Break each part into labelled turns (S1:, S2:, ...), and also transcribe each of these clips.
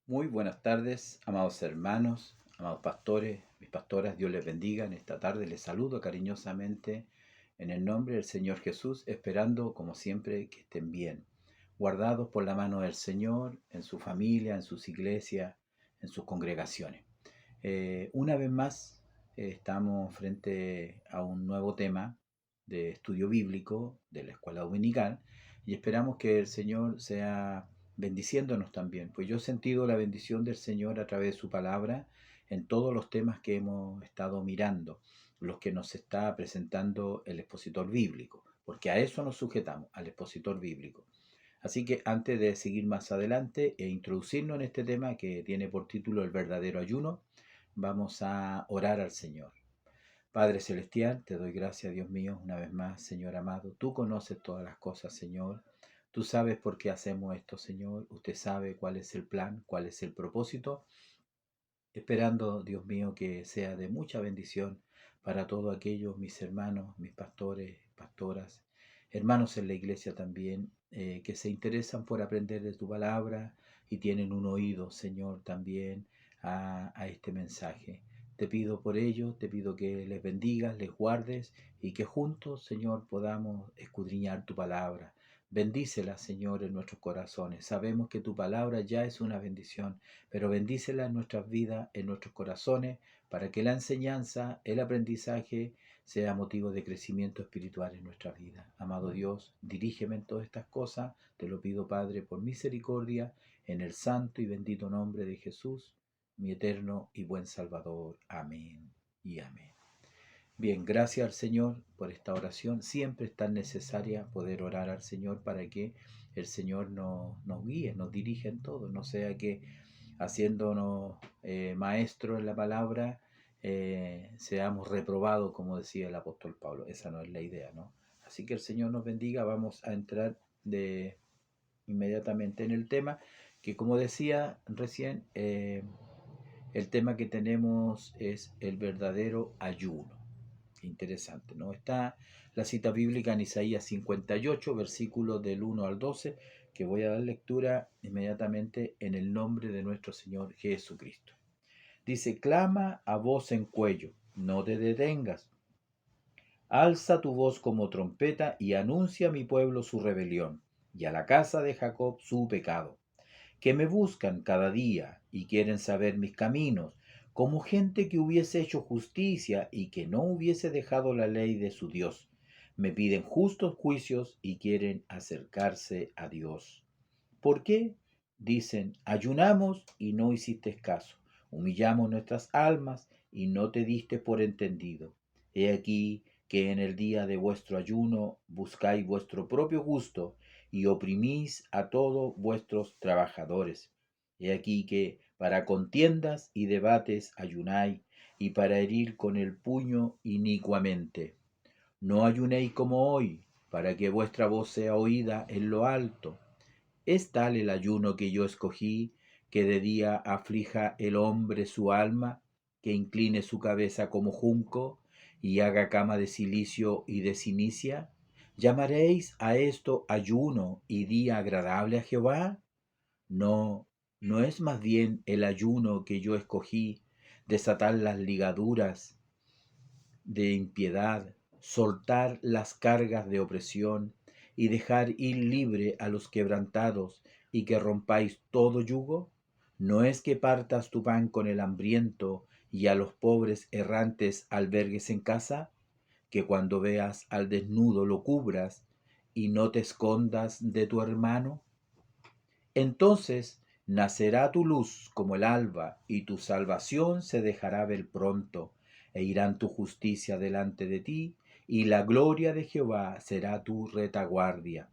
S1: Muy buenas tardes, amados hermanos, amados pastores, mis pastoras, Dios les bendiga. En esta tarde les saludo cariñosamente en el nombre del Señor Jesús, esperando como siempre que estén bien, guardados por la mano del Señor, en su familia, en sus iglesias, en sus congregaciones. Una vez más, estamos frente a un nuevo tema de estudio bíblico de la escuela dominical y esperamos que el Señor sea bendiciéndonos también, pues yo he sentido la bendición del Señor a través de su palabra en todos los temas que hemos estado mirando, los que nos está presentando el expositor bíblico, porque a eso nos sujetamos, al expositor bíblico. Así que antes de seguir más adelante e introducirnos en este tema que tiene por título el verdadero ayuno, vamos a orar al Señor. Padre Celestial, te doy gracias, Dios mío, una vez más, Señor amado. Tú conoces todas las cosas, Señor. Tú sabes por qué hacemos esto, Señor. Usted sabe cuál es el plan, cuál es el propósito. Esperando, Dios mío, que sea de mucha bendición para todos aquellos, mis hermanos, mis pastores, pastoras, hermanos en la iglesia también, que se interesan por aprender de tu palabra y tienen un oído, Señor, también a este mensaje. Te pido por ello, te pido que les bendigas, les guardes y que juntos, Señor, podamos escudriñar tu palabra. Bendícela, Señor, en nuestros corazones. Sabemos que tu palabra ya es una bendición, pero bendícela en nuestras vidas, en nuestros corazones, para que la enseñanza, el aprendizaje, sea motivo de crecimiento espiritual en nuestra vida. Amado Dios, dirígeme en todas estas cosas, te lo pido, Padre, por misericordia, en el santo y bendito nombre de Jesús, mi eterno y buen Salvador. Amén y amén. Bien, gracias al Señor por esta oración. Siempre es tan necesaria poder orar al Señor para que el Señor nos guíe, nos dirija en todo, no sea que haciéndonos maestros en la palabra seamos reprobados, como decía el apóstol Pablo. Esa no es la idea, ¿no? Así que el Señor nos bendiga. Vamos a entrar inmediatamente en el tema, que como decía recién, el tema que tenemos es el verdadero ayuno. Interesante, ¿no? Está la cita bíblica en Isaías 58, versículos del 1 al 12, que voy a dar lectura inmediatamente en el nombre de nuestro Señor Jesucristo. Dice, clama a voz en cuello, no te detengas. Alza tu voz como trompeta y anuncia a mi pueblo su rebelión, y a la casa de Jacob su pecado, que me buscan cada día y quieren saber mis caminos, como gente que hubiese hecho justicia y que no hubiese dejado la ley de su Dios. Me piden justos juicios y quieren acercarse a Dios. ¿Por qué? Dicen, ayunamos y no hiciste caso, humillamos nuestras almas y no te diste por entendido. He aquí que en el día de vuestro ayuno buscáis vuestro propio gusto y oprimís a todos vuestros trabajadores. He aquí que para contiendas y debates ayunáis y para herir con el puño inicuamente. No ayunéis como hoy, para que vuestra voz sea oída en lo alto. ¿Es tal el ayuno que yo escogí, que de día aflija el hombre su alma, que incline su cabeza como junco, y haga cama de cilicio y de cinicia? ¿Llamaréis a esto ayuno y día agradable a Jehová? No, no es más bien el ayuno que yo escogí, desatar las ligaduras de impiedad, soltar las cargas de opresión y dejar ir libre a los quebrantados y que rompáis todo yugo? ¿No es que partas tu pan con el hambriento y a los pobres errantes albergues en casa? ¿Que cuando veas al desnudo lo cubras y no te escondas de tu hermano? Entonces nacerá tu luz como el alba, y tu salvación se dejará ver pronto, e irán tu justicia delante de ti, y la gloria de Jehová será tu retaguardia.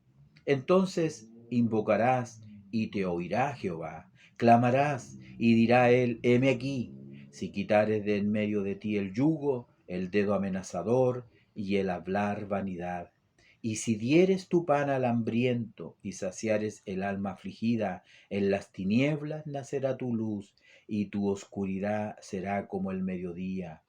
S1: Entonces invocarás, y te oirá Jehová, clamarás, y dirá él, heme aquí. Si quitares de en medio de ti el yugo, el dedo amenazador, y el hablar vanidad, y si dieres tu pan al hambriento y saciares el alma afligida, en las tinieblas nacerá tu luz y tu oscuridad será como el mediodía.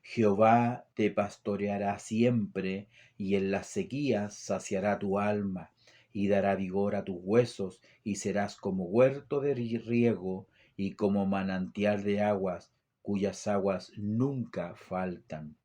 S1: Jehová te pastoreará siempre y en las sequías saciará tu alma y dará vigor a tus huesos y serás como huerto de riego y como manantial de aguas, cuyas aguas nunca faltan.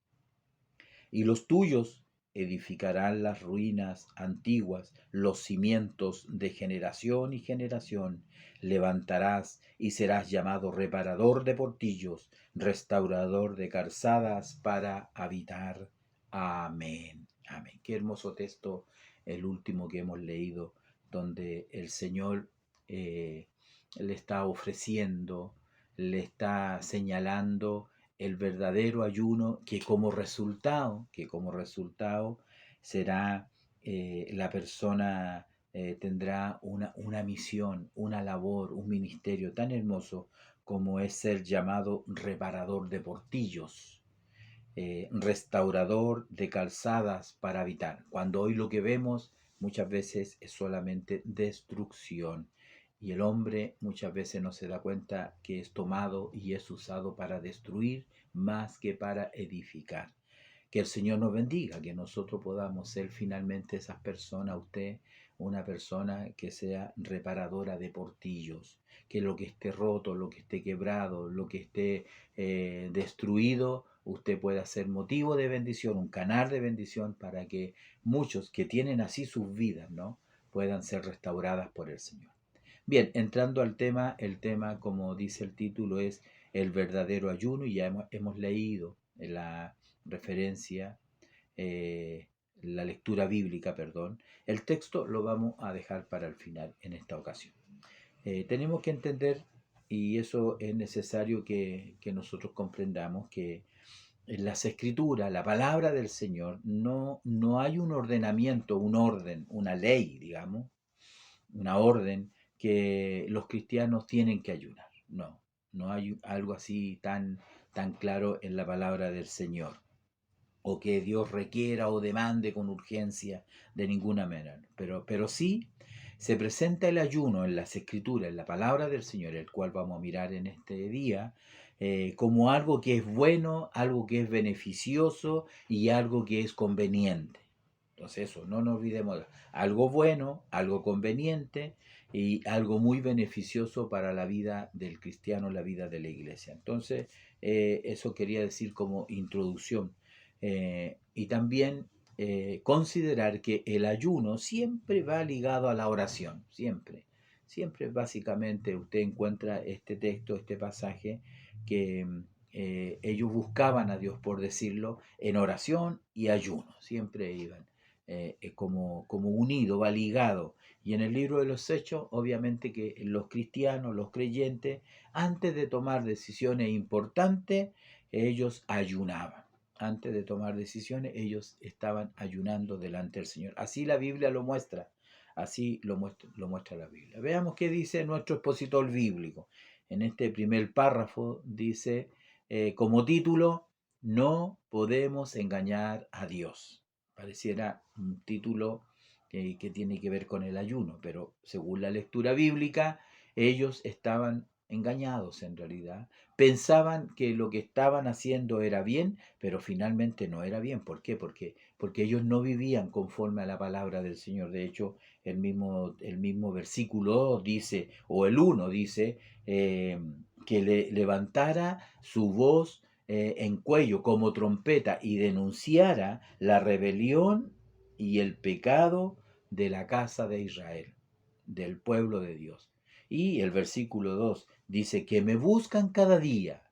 S1: Y los tuyos edificarán las ruinas antiguas, los cimientos de generación y generación. Levantarás y serás llamado reparador de portillos, restaurador de calzadas para habitar. Amén. Amén. Qué hermoso texto el último que hemos leído, donde el Señor le está ofreciendo, le está señalando el verdadero ayuno que como resultado será la persona tendrá una misión, una labor, un ministerio tan hermoso como es ser llamado reparador de portillos, restaurador de calzadas para habitar, cuando hoy lo que vemos muchas veces es solamente destrucción. Y el hombre muchas veces no se da cuenta que es tomado y es usado para destruir más que para edificar. Que el Señor nos bendiga, que nosotros podamos ser finalmente esas personas, usted, una persona que sea reparadora de portillos, que lo que esté roto, lo que esté quebrado, lo que esté destruido, usted pueda ser motivo de bendición, un canal de bendición para que muchos que tienen así sus vidas, ¿no?, puedan ser restauradas por el Señor. Bien, entrando al tema, el tema, como dice el título, es el verdadero ayuno, y ya hemos leído la referencia, eh, la lectura bíblica, perdón. El texto lo vamos a dejar para el final en esta ocasión. Tenemos que entender, y eso es necesario que nosotros comprendamos, que en las escrituras, la palabra del Señor, no hay un ordenamiento, un orden, una ley, digamos, una orden que los cristianos tienen que ayunar. No, no hay algo así tan claro en la palabra del Señor, o que Dios requiera o demande con urgencia de ninguna manera. Pero sí se presenta el ayuno en las escrituras, en la palabra del Señor, el cual vamos a mirar en este día, como algo que es bueno, algo que es beneficioso y algo que es conveniente. Entonces eso, no nos olvidemos, algo bueno, algo conveniente y algo muy beneficioso para la vida del cristiano, la vida de la iglesia. Entonces, eso quería decir como introducción. Y también considerar que el ayuno siempre va ligado a la oración, siempre. Siempre básicamente usted encuentra este texto, este pasaje, que ellos buscaban a Dios, por decirlo, en oración y ayuno, siempre iban como unido, va ligado. Y en el libro de los Hechos, obviamente que los cristianos, los creyentes, antes de tomar decisiones importantes, ellos ayunaban. Antes de tomar decisiones, ellos estaban ayunando delante del Señor. Así la Biblia lo muestra. Así lo muestra la Biblia. Veamos qué dice nuestro expositor bíblico. En este primer párrafo dice, como título, no podemos engañar a Dios. Pareciera un título que tiene que ver con el ayuno, pero según la lectura bíblica, ellos estaban engañados en realidad. Pensaban que lo que estaban haciendo era bien, pero finalmente no era bien. ¿Por qué? Porque ellos no vivían conforme a la palabra del Señor. De hecho, el mismo versículo dice, o el 1 dice, que levantara su voz en cuello como trompeta y denunciara la rebelión y el pecado de la casa de Israel, del pueblo de Dios. Y el versículo 2 dice que me buscan cada día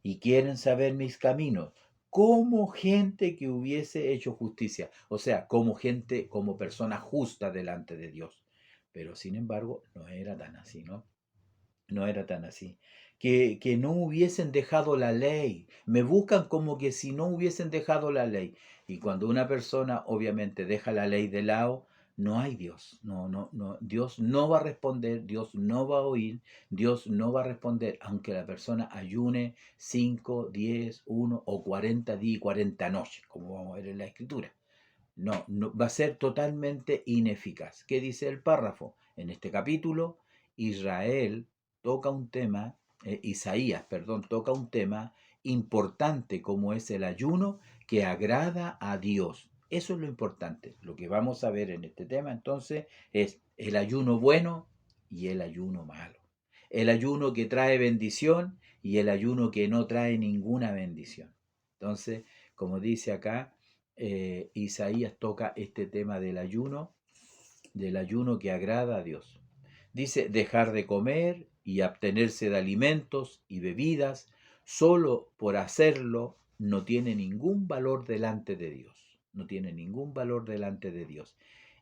S1: y quieren saber mis caminos, como gente que hubiese hecho justicia, o sea, como gente, como persona justa delante de Dios. Pero sin embargo, no era tan así, ¿no? No era tan así. Que no hubiesen dejado la ley. Me buscan como que si no hubiesen dejado la ley. Y cuando una persona obviamente deja la ley de lado, no hay Dios. No, no, no. Dios no va a responder, Dios no va a oír, Dios no va a responder, aunque la persona ayune 5, 10, 1 o 40 días y 40 noches, como vamos a ver en la escritura. No, no, va a ser totalmente ineficaz. ¿Qué dice el párrafo? En este capítulo, Israel toca un tema, Isaías, perdón, toca un tema importante como es el ayuno que agrada a Dios. Eso es lo importante. Lo que vamos a ver en este tema entonces es el ayuno bueno y el ayuno malo. el ayuno que trae bendición y el ayuno que no trae ninguna bendición. Entonces, como dice acá, Isaías toca este tema del ayuno que agrada a Dios. Dice, dejar de comer y abstenerse de alimentos y bebidas, solo por hacerlo no tiene ningún valor delante de Dios. No tiene ningún valor delante de Dios.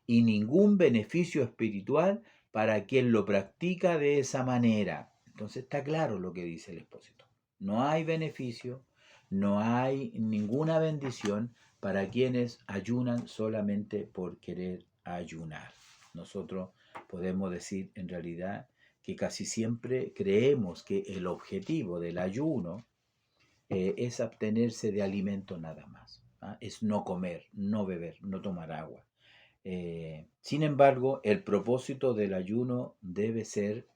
S1: Y ningún beneficio espiritual para quien lo practica de esa manera. Entonces está claro lo que dice el expósito. No hay beneficio, no hay ninguna bendición para quienes ayunan solamente por querer ayunar. Nosotros podemos decir en realidad que casi siempre creemos que el objetivo del ayuno es abstenerse de alimento nada más. Es no comer, no beber, no tomar agua. Sin embargo, el propósito del ayuno debe ser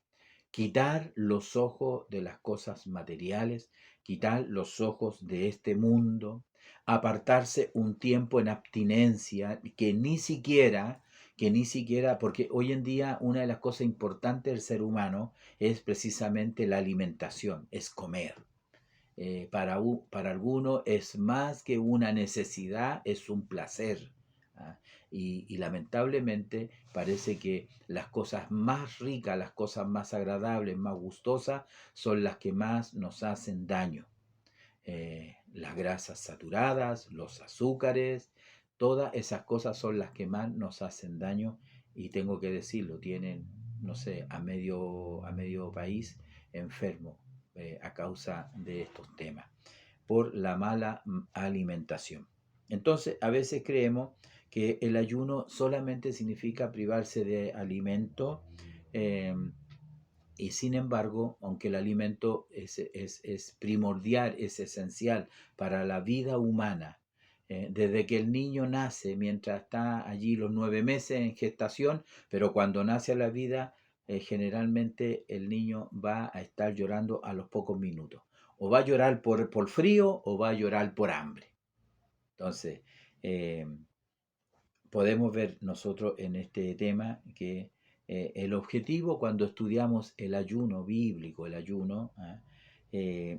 S1: quitar los ojos de las cosas materiales, quitar los ojos de este mundo, apartarse un tiempo en abstinencia que ni siquiera, porque hoy en día una de las cosas importantes del ser humano es precisamente la alimentación, es comer. Para algunos es más que una necesidad, es un placer. ¿Ah? Y lamentablemente parece que las cosas más ricas, las cosas más agradables, más gustosas, son las que más nos hacen daño. Las grasas saturadas, los azúcares, todas esas cosas son las que más nos hacen daño y tengo que decirlo, tienen, no sé, a medio país enfermo a causa de estos temas, por la mala alimentación. Entonces, a veces creemos que el ayuno solamente significa privarse de alimento, eh, y sin embargo, aunque el alimento es primordial, es esencial para la vida humana, desde que el niño nace, mientras está allí los 9 meses en gestación, pero cuando nace a la vida, generalmente el niño va a estar llorando a los pocos minutos. O va a llorar por frío o va a llorar por hambre. Entonces, eh, podemos ver nosotros en este tema que el objetivo cuando estudiamos el ayuno bíblico, el ayuno, eh,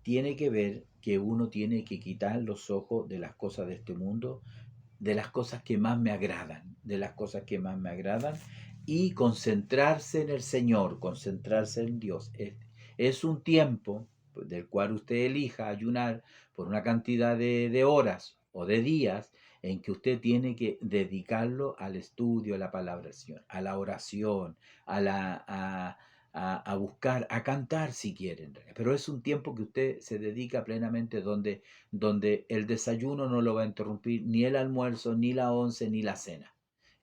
S1: tiene que ver que uno tiene que quitar los ojos de las cosas de este mundo, de las cosas que más me agradan, de las cosas que más me agradan, y concentrarse en el Señor, concentrarse en Dios. Es un tiempo del cual usted elija ayunar por una cantidad de horas o de días en que usted tiene que dedicarlo al estudio de la palabra del Señor, a la oración, a buscar, a cantar si quieren. Pero es un tiempo que usted se dedica plenamente donde el desayuno no lo va a interrumpir ni el almuerzo, ni la once, ni la cena.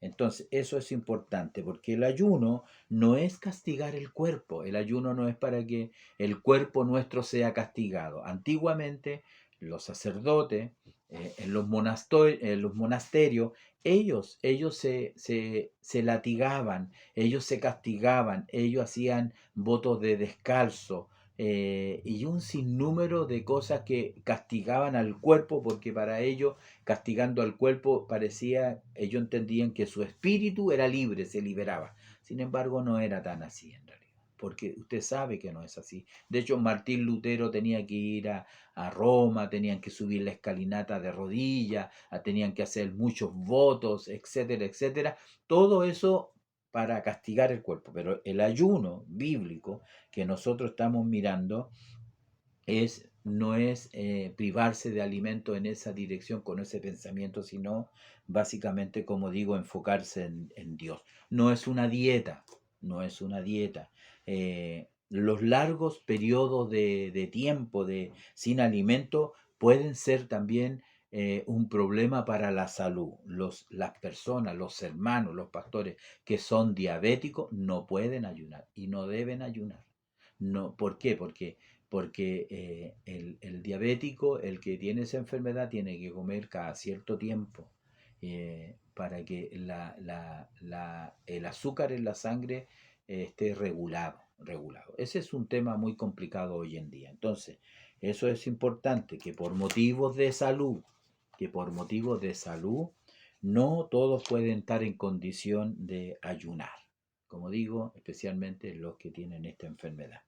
S1: Entonces, eso es importante porque el ayuno no es castigar el cuerpo, el ayuno no es para que el cuerpo nuestro sea castigado. Antiguamente, los sacerdotes en los monasterios, ellos se latigaban, ellos se castigaban, ellos hacían votos de descalzo, y un sinnúmero de cosas que castigaban al cuerpo, porque para ellos, castigando al cuerpo, ellos entendían que su espíritu era libre, se liberaba. Sin embargo, no era tan así en realidad, porque usted sabe que no es así. De hecho, Martín Lutero tenía que ir a Roma, tenían que subir la escalinata de rodillas, tenían que hacer muchos votos, etcétera, etcétera. Todo eso para castigar el cuerpo, pero el ayuno bíblico que nosotros estamos mirando no es privarse de alimento en esa dirección, con ese pensamiento, sino básicamente, como digo, enfocarse en Dios. No es una dieta, no es una dieta. Los largos periodos de tiempo sin alimento pueden ser también un problema para la salud. Las personas, los hermanos, los pastores que son diabéticos no pueden ayunar y no deben ayunar. No, ¿por qué? Porque el diabético, el que tiene esa enfermedad, tiene que comer cada cierto tiempo para que el azúcar en la sangre esté regulado. Ese es un tema muy complicado hoy en día. Entonces, eso es importante, que por motivos de salud, no todos pueden estar en condición de ayunar. como digo, especialmente los que tienen esta enfermedad.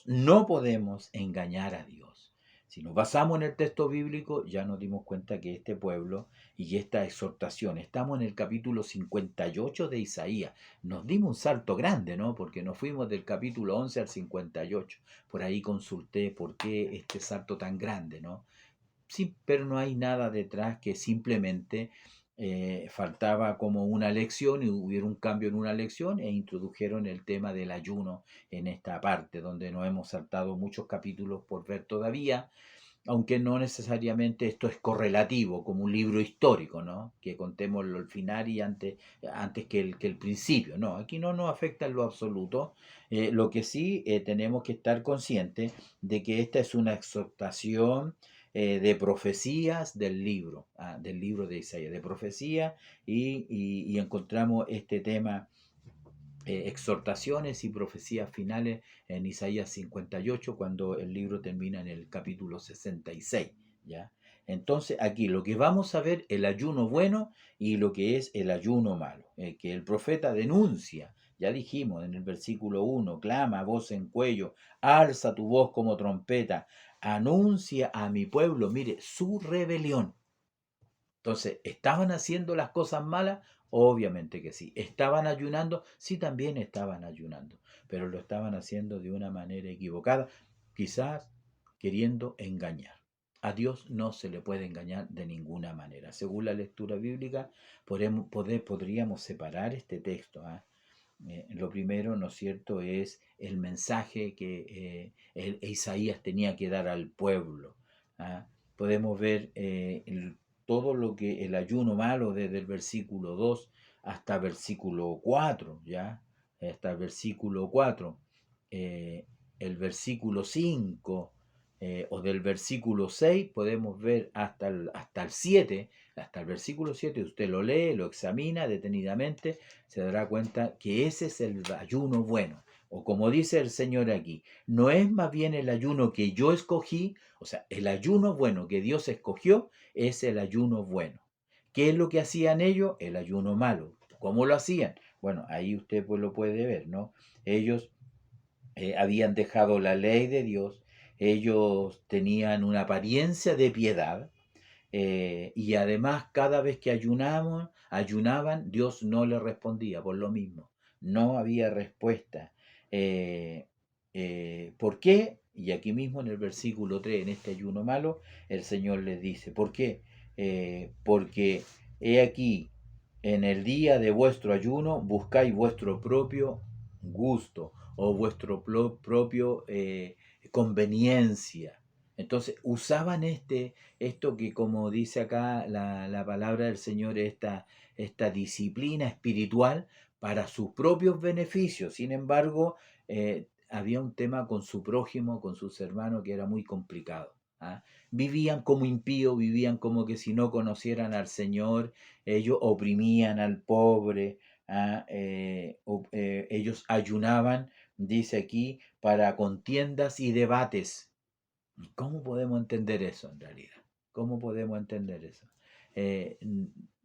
S1: No podemos engañar a Dios. Si nos basamos en el texto bíblico, ya nos dimos cuenta que este pueblo y esta exhortación, estamos en el capítulo 58 de Isaías. Nos dimos un salto grande, ¿no? Porque nos fuimos del capítulo 11 al 58. Por ahí consulté por qué este salto tan grande, ¿no? Sí, pero no hay nada detrás, que simplemente faltaba como una lección y hubiera un cambio en una lección e introdujeron el tema del ayuno en esta parte, donde nos hemos saltado muchos capítulos por ver todavía, aunque no necesariamente esto es correlativo, como un libro histórico, ¿no? Que contemos el final y antes que el principio. No, aquí no nos afecta en lo absoluto. Lo que sí tenemos que estar conscientes de que esta es una exhortación de profecías del libro de Isaías, de profecía, y encontramos este tema, exhortaciones y profecías finales en Isaías 58, cuando el libro termina en el capítulo 66, ¿ya? Entonces aquí lo que vamos a ver, el ayuno bueno y lo que es el ayuno malo, que el profeta denuncia. Ya dijimos en el versículo 1, clama a voz en cuello, alza tu voz como trompeta, anuncia a mi pueblo, mire, su rebelión. Entonces, ¿estaban haciendo las cosas malas? Obviamente que sí. ¿Estaban ayunando? Sí, también estaban ayunando, pero lo estaban haciendo de una manera equivocada, quizás queriendo engañar. A Dios no se le puede engañar de ninguna manera. Según la lectura bíblica, podríamos separar este texto. Lo primero, ¿no es cierto?, es el mensaje que Isaías tenía que dar al pueblo. ¿Ah? Podemos ver todo lo que el ayuno malo desde el versículo 2 hasta el versículo 4, ¿ya? Hasta el versículo 4. El versículo 5 o del versículo 6 podemos ver hasta el 7, hasta el versículo 7, usted lo lee, lo examina detenidamente, se dará cuenta que ese es el ayuno bueno. O como dice el Señor aquí, no es más bien el ayuno que yo escogí, o sea, el ayuno bueno que Dios escogió es el ayuno bueno. ¿Qué es lo que hacían ellos? El ayuno malo. ¿Cómo lo hacían? Bueno, ahí usted pues lo puede ver, ¿no? Ellos habían dejado la ley de Dios, ellos tenían una apariencia de piedad, y además cada vez que ayunaban, Dios no le respondía por lo mismo. No había respuesta. ¿Por qué? Y aquí mismo en el versículo 3, en este ayuno malo, el Señor les dice, ¿por qué? Porque he aquí, en el día de vuestro ayuno buscáis vuestro propio gusto o vuestro propio conveniencia. Entonces usaban esto que, como dice acá la palabra del Señor, esta disciplina espiritual para sus propios beneficios. Sin embargo, había un tema con su prójimo, con sus hermanos, que era muy complicado. ¿Ah? Vivían como impíos, vivían como que si no conocieran al Señor, ellos oprimían al pobre. ¿Ah? Ellos ayunaban, dice aquí, para contiendas y debates. ¿Cómo podemos entender eso en realidad? ¿Cómo podemos entender eso?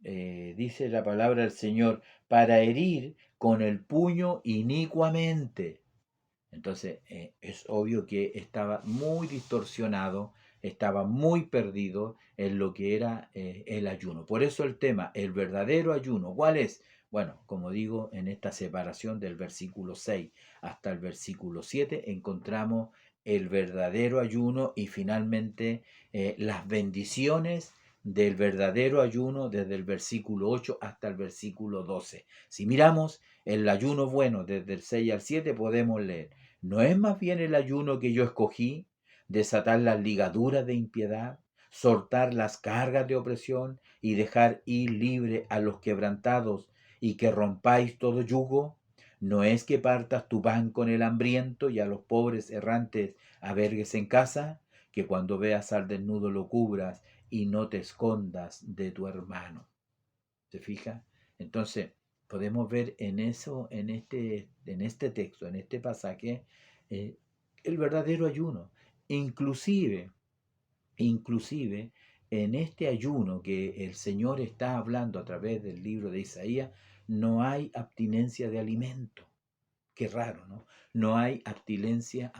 S1: Dice la palabra del Señor, para herir con el puño inicuamente. Entonces, es obvio que estaba muy distorsionado, estaba muy perdido en lo que era el ayuno. Por eso el tema, el verdadero ayuno, ¿cuál es? Bueno, como digo, en esta separación del versículo 6 hasta el versículo 7 encontramos el verdadero ayuno y finalmente las bendiciones del verdadero ayuno desde el versículo 8 hasta el versículo 12. Si miramos el ayuno bueno desde el 6 al 7 podemos leer, ¿no es más bien el ayuno que yo escogí, desatar las ligaduras de impiedad, soltar las cargas de opresión y dejar ir libre a los quebrantados y que rompáis todo yugo? ¿No es que partas tu pan con el hambriento y a los pobres errantes albergues en casa? Que cuando veas al desnudo lo cubras y no te escondas de tu hermano. ¿Se fija? Entonces, podemos ver en eso, en este texto, en este pasaje, eh, el verdadero ayuno. Inclusive, en este ayuno que el Señor está hablando a través del libro de Isaías, no hay abstinencia de alimento. Qué raro, ¿no? No hay abstinencia.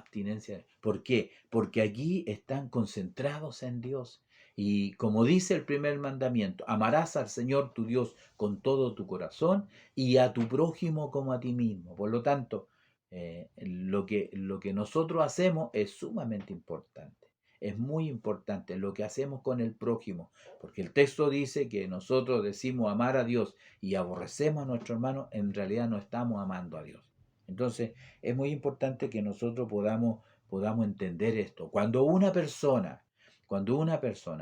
S1: ¿Por qué? Porque allí están concentrados en Dios. Y como dice el primer mandamiento, amarás al Señor tu Dios con todo tu corazón y a tu prójimo como a ti mismo. Por lo tanto, lo que nosotros hacemos es sumamente importante. Es muy importante lo que hacemos con el prójimo, porque el texto dice que nosotros decimos amar a Dios y aborrecemos a nuestro hermano, en realidad no estamos amando a Dios. Entonces, es muy importante que nosotros podamos entender esto. Cuando una persona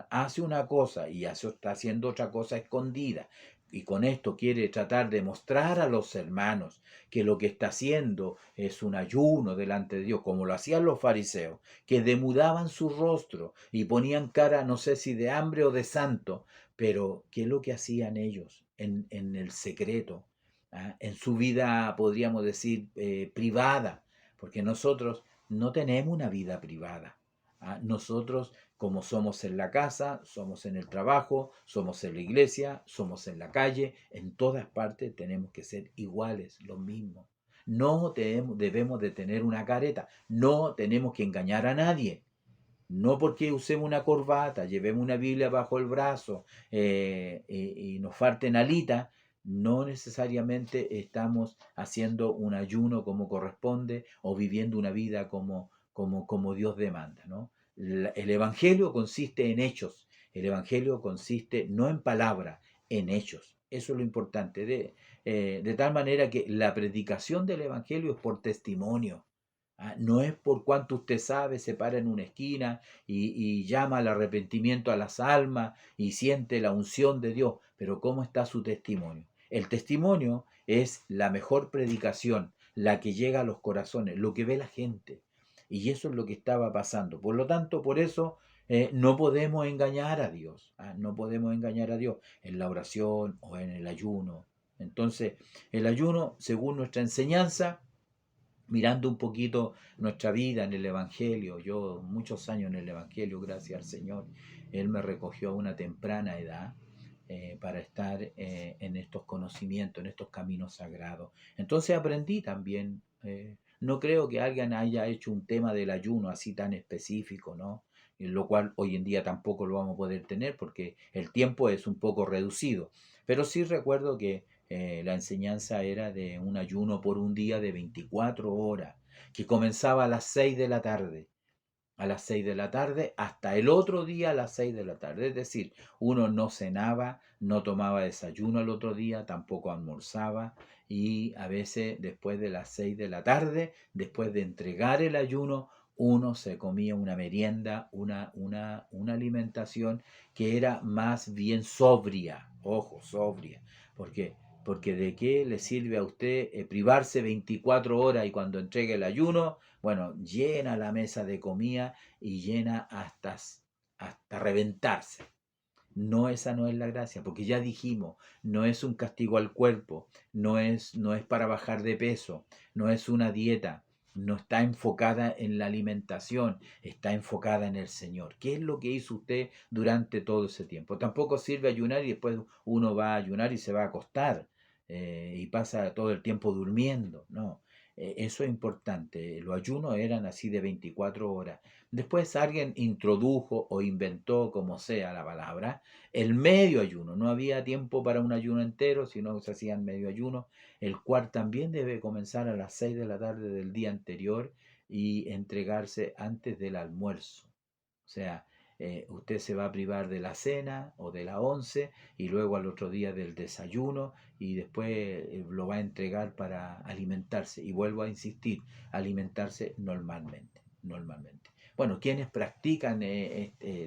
S1: hace una cosa y está haciendo otra cosa escondida, y con esto quiere tratar de mostrar a los hermanos que lo que está haciendo es un ayuno delante de Dios, como lo hacían los fariseos, que demudaban su rostro y ponían cara, no sé si de hambre o de santo, pero ¿qué es lo que hacían ellos en el secreto? En su vida, podríamos decir, privada, porque nosotros no tenemos una vida privada. Nosotros, como somos en la casa, somos en el trabajo, somos en la iglesia, somos en la calle, en todas partes tenemos que ser iguales, los mismos. No debemos de tener una careta, no tenemos que engañar a nadie. No porque usemos una corbata, llevemos una Biblia bajo el brazo y nos falten alitas, no necesariamente estamos haciendo un ayuno como corresponde o viviendo una vida como Dios demanda, ¿no? El Evangelio consiste en hechos, el Evangelio consiste no en palabras, en hechos. Eso es lo importante, de tal manera que la predicación del Evangelio es por testimonio. No es por cuanto usted sabe, se para en una esquina y llama al arrepentimiento a las almas y siente la unción de Dios, pero ¿cómo está su testimonio? El testimonio es la mejor predicación, la que llega a los corazones, lo que ve la gente. Y eso es lo que estaba pasando. Por lo tanto, por eso no podemos engañar a Dios. No podemos engañar a Dios en la oración o en el ayuno. Entonces, el ayuno, según nuestra enseñanza, mirando un poquito nuestra vida en el Evangelio, yo muchos años en el Evangelio, gracias al Señor, Él me recogió a una temprana edad para estar en estos conocimientos, en estos caminos sagrados. Entonces aprendí también, no creo que alguien haya hecho un tema del ayuno así tan específico, ¿no? Lo cual hoy en día tampoco lo vamos a poder tener porque el tiempo es un poco reducido. Pero sí recuerdo que la enseñanza era de un ayuno por un día de 24 horas, que comenzaba a las 6 de la tarde, hasta el otro día a las 6 de la tarde. Es decir, uno no cenaba, no tomaba desayuno al otro día, tampoco almorzaba y a veces después de las 6 de la tarde, después de entregar el ayuno, uno se comía una merienda, una alimentación que era más bien sobria, ojo, sobria, porque porque de qué le sirve a usted privarse 24 horas y cuando entregue el ayuno, bueno, llena la mesa de comida y llena hasta reventarse. No, esa no es la gracia, porque ya dijimos, no es un castigo al cuerpo, no es para bajar de peso, no es una dieta, no está enfocada en la alimentación, está enfocada en el Señor. ¿Qué es lo que hizo usted durante todo ese tiempo? Tampoco sirve ayunar y después uno va a ayunar y se va a acostar y pasa todo el tiempo durmiendo, no. Eso es importante. Los ayunos eran así de 24 horas. Después alguien introdujo o inventó, como sea la palabra, el medio ayuno. No había tiempo para un ayuno entero, sino que se hacían medio ayuno, el cual también debe comenzar a las 6 de la tarde del día anterior y entregarse antes del almuerzo. O sea, usted se va a privar de la cena o de la once y luego al otro día del desayuno y después lo va a entregar para alimentarse. Y vuelvo a insistir, alimentarse normalmente. Bueno, quienes practican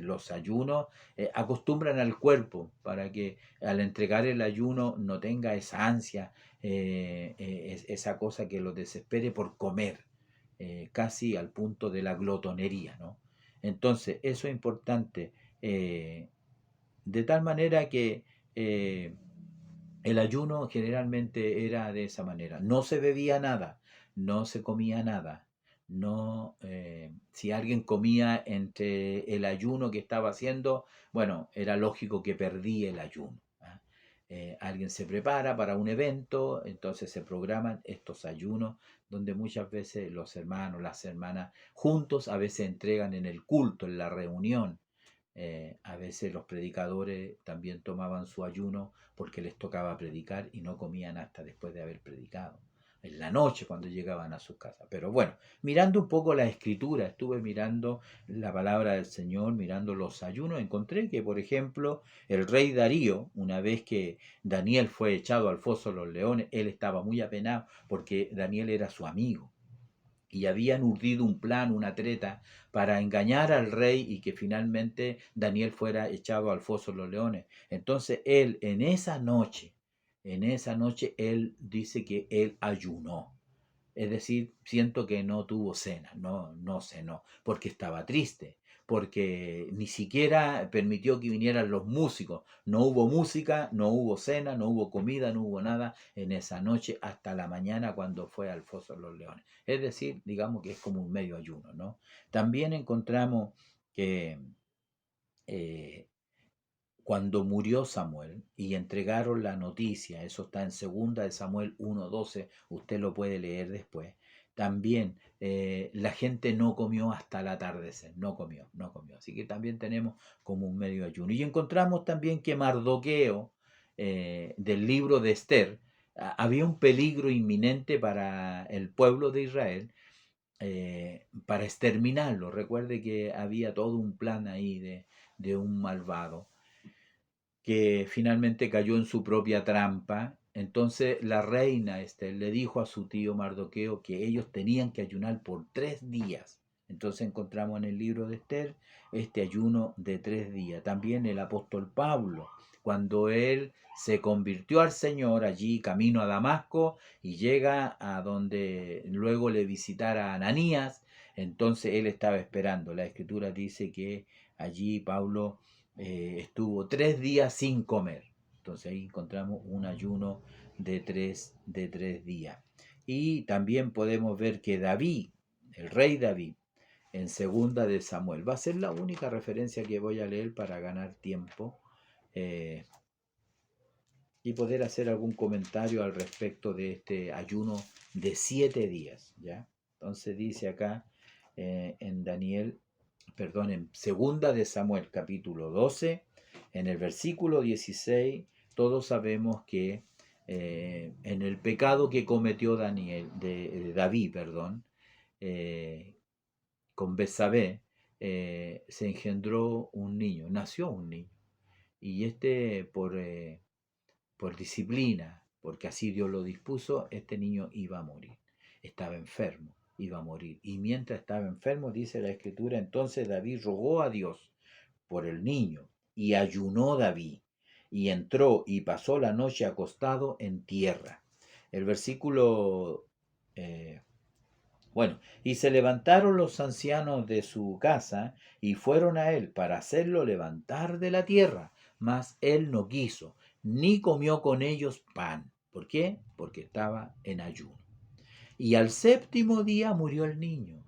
S1: los ayunos acostumbran al cuerpo para que al entregar el ayuno no tenga esa ansia, esa cosa que lo desespere por comer, casi al punto de la glotonería, ¿no? Entonces, eso es importante, de tal manera que eh, el ayuno generalmente era de esa manera. No se bebía nada, no se comía nada. No, si alguien comía entre el ayuno que estaba haciendo, bueno, era lógico que perdía el ayuno. alguien se prepara para un evento, entonces se programan estos ayunos donde muchas veces los hermanos, las hermanas juntos a veces entregan en el culto, en la reunión. A veces los predicadores también tomaban su ayuno porque les tocaba predicar y no comían hasta después de haber predicado, en la noche cuando llegaban a sus casas. Pero bueno, mirando un poco la escritura, estuve mirando la palabra del Señor, mirando los ayunos, encontré que, por ejemplo, el rey Darío, una vez que Daniel fue echado al foso de los leones, él estaba muy apenado porque Daniel era su amigo y habían urdido un plan, una treta, para engañar al rey y que finalmente Daniel fuera echado al foso de los leones. Entonces él en esa noche él dice que él ayunó. Es decir, siento que no tuvo cena, no cenó, porque estaba triste, porque ni siquiera permitió que vinieran los músicos. No hubo música, no hubo cena, no hubo comida, no hubo nada en esa noche hasta la mañana cuando fue al foso de los leones. Es decir, digamos que es como un medio ayuno, ¿no? También encontramos que eh, cuando murió Samuel y entregaron la noticia, eso está en segunda de Samuel 1:12, usted lo puede leer después, también la gente no comió hasta el atardecer, no comió. Así que también tenemos como un medio ayuno. Y encontramos también que Mardoqueo, del libro de Esther, había un peligro inminente para el pueblo de Israel, para exterminarlo. Recuerde que había todo un plan ahí de un malvado que finalmente cayó en su propia trampa. Entonces la reina Esther le dijo a su tío Mardoqueo que ellos tenían que ayunar por 3 días. Entonces encontramos en el libro de Esther este ayuno de 3 días. También el apóstol Pablo, cuando él se convirtió al Señor allí camino a Damasco y llega a donde luego le visitara a Ananías, entonces él estaba esperando. La escritura dice que allí Pablo estuvo 3 días sin comer. Entonces ahí encontramos un ayuno de tres días. Y también podemos ver que David, el rey David, en segunda de Samuel, va a ser la única referencia que voy a leer para ganar tiempo eh, y poder hacer algún comentario al respecto de este ayuno de 7 días. ¿Ya? Entonces dice acá en Daniel, perdón, en segunda de Samuel capítulo 12, en el versículo 16, todos sabemos que en el pecado que cometió David, perdón, eh, con Betsabé, se engendró un niño, nació un niño. Y este por disciplina, porque así Dios lo dispuso, este niño iba a morir. Estaba enfermo, iba a morir. Y mientras estaba enfermo, dice la escritura, entonces David rogó a Dios por el niño y ayunó David y entró y pasó la noche acostado en tierra. El versículo, bueno, y se levantaron los ancianos de su casa y fueron a él para hacerlo levantar de la tierra, mas él no quiso, ni comió con ellos pan. ¿Por qué? Porque estaba en ayuno. Y al séptimo día murió el niño.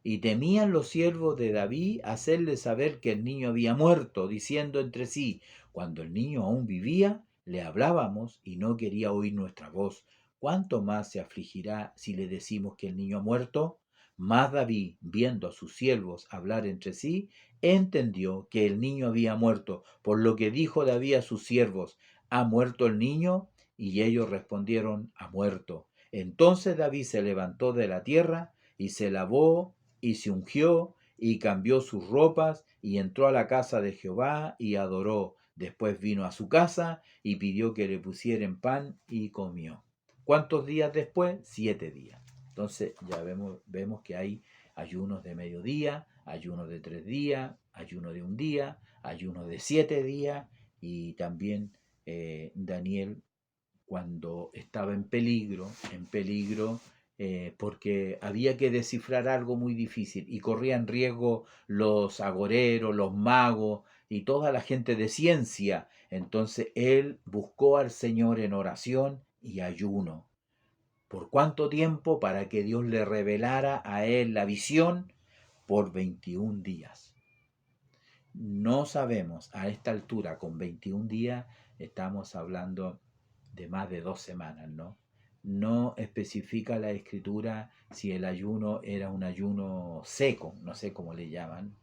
S1: Y temían los siervos de David hacerle saber que el niño había muerto, diciendo entre sí, cuando el niño aún vivía, le hablábamos y no quería oír nuestra voz. ¿Cuánto más se afligirá si le decimos que el niño ha muerto? Mas David, viendo a sus siervos hablar entre sí, entendió que el niño había muerto, por lo que dijo David a sus siervos, ¿ha muerto el niño? Y ellos respondieron, ha muerto. Entonces David se levantó de la tierra y se lavó y se ungió y cambió sus ropas y entró a la casa de Jehová y adoró. Después vino a su casa y pidió que le pusieran pan y comió. ¿Cuántos días después? 7 días. Entonces ya vemos que hay ayunos de mediodía, ayunos de 3 días, ayuno de un día, ayuno de 7 días y también Daniel cuando estaba en peligro, porque había que descifrar algo muy difícil y corrían riesgo los agoreros, los magos y toda la gente de ciencia. Entonces él buscó al Señor en oración y ayuno. ¿Por cuánto tiempo? Para que Dios le revelara a él la visión por 21 días. No sabemos a esta altura, con 21 días, estamos hablando de más de 2 semanas, ¿no? No especifica la escritura si el ayuno era un ayuno seco, no sé cómo le llaman,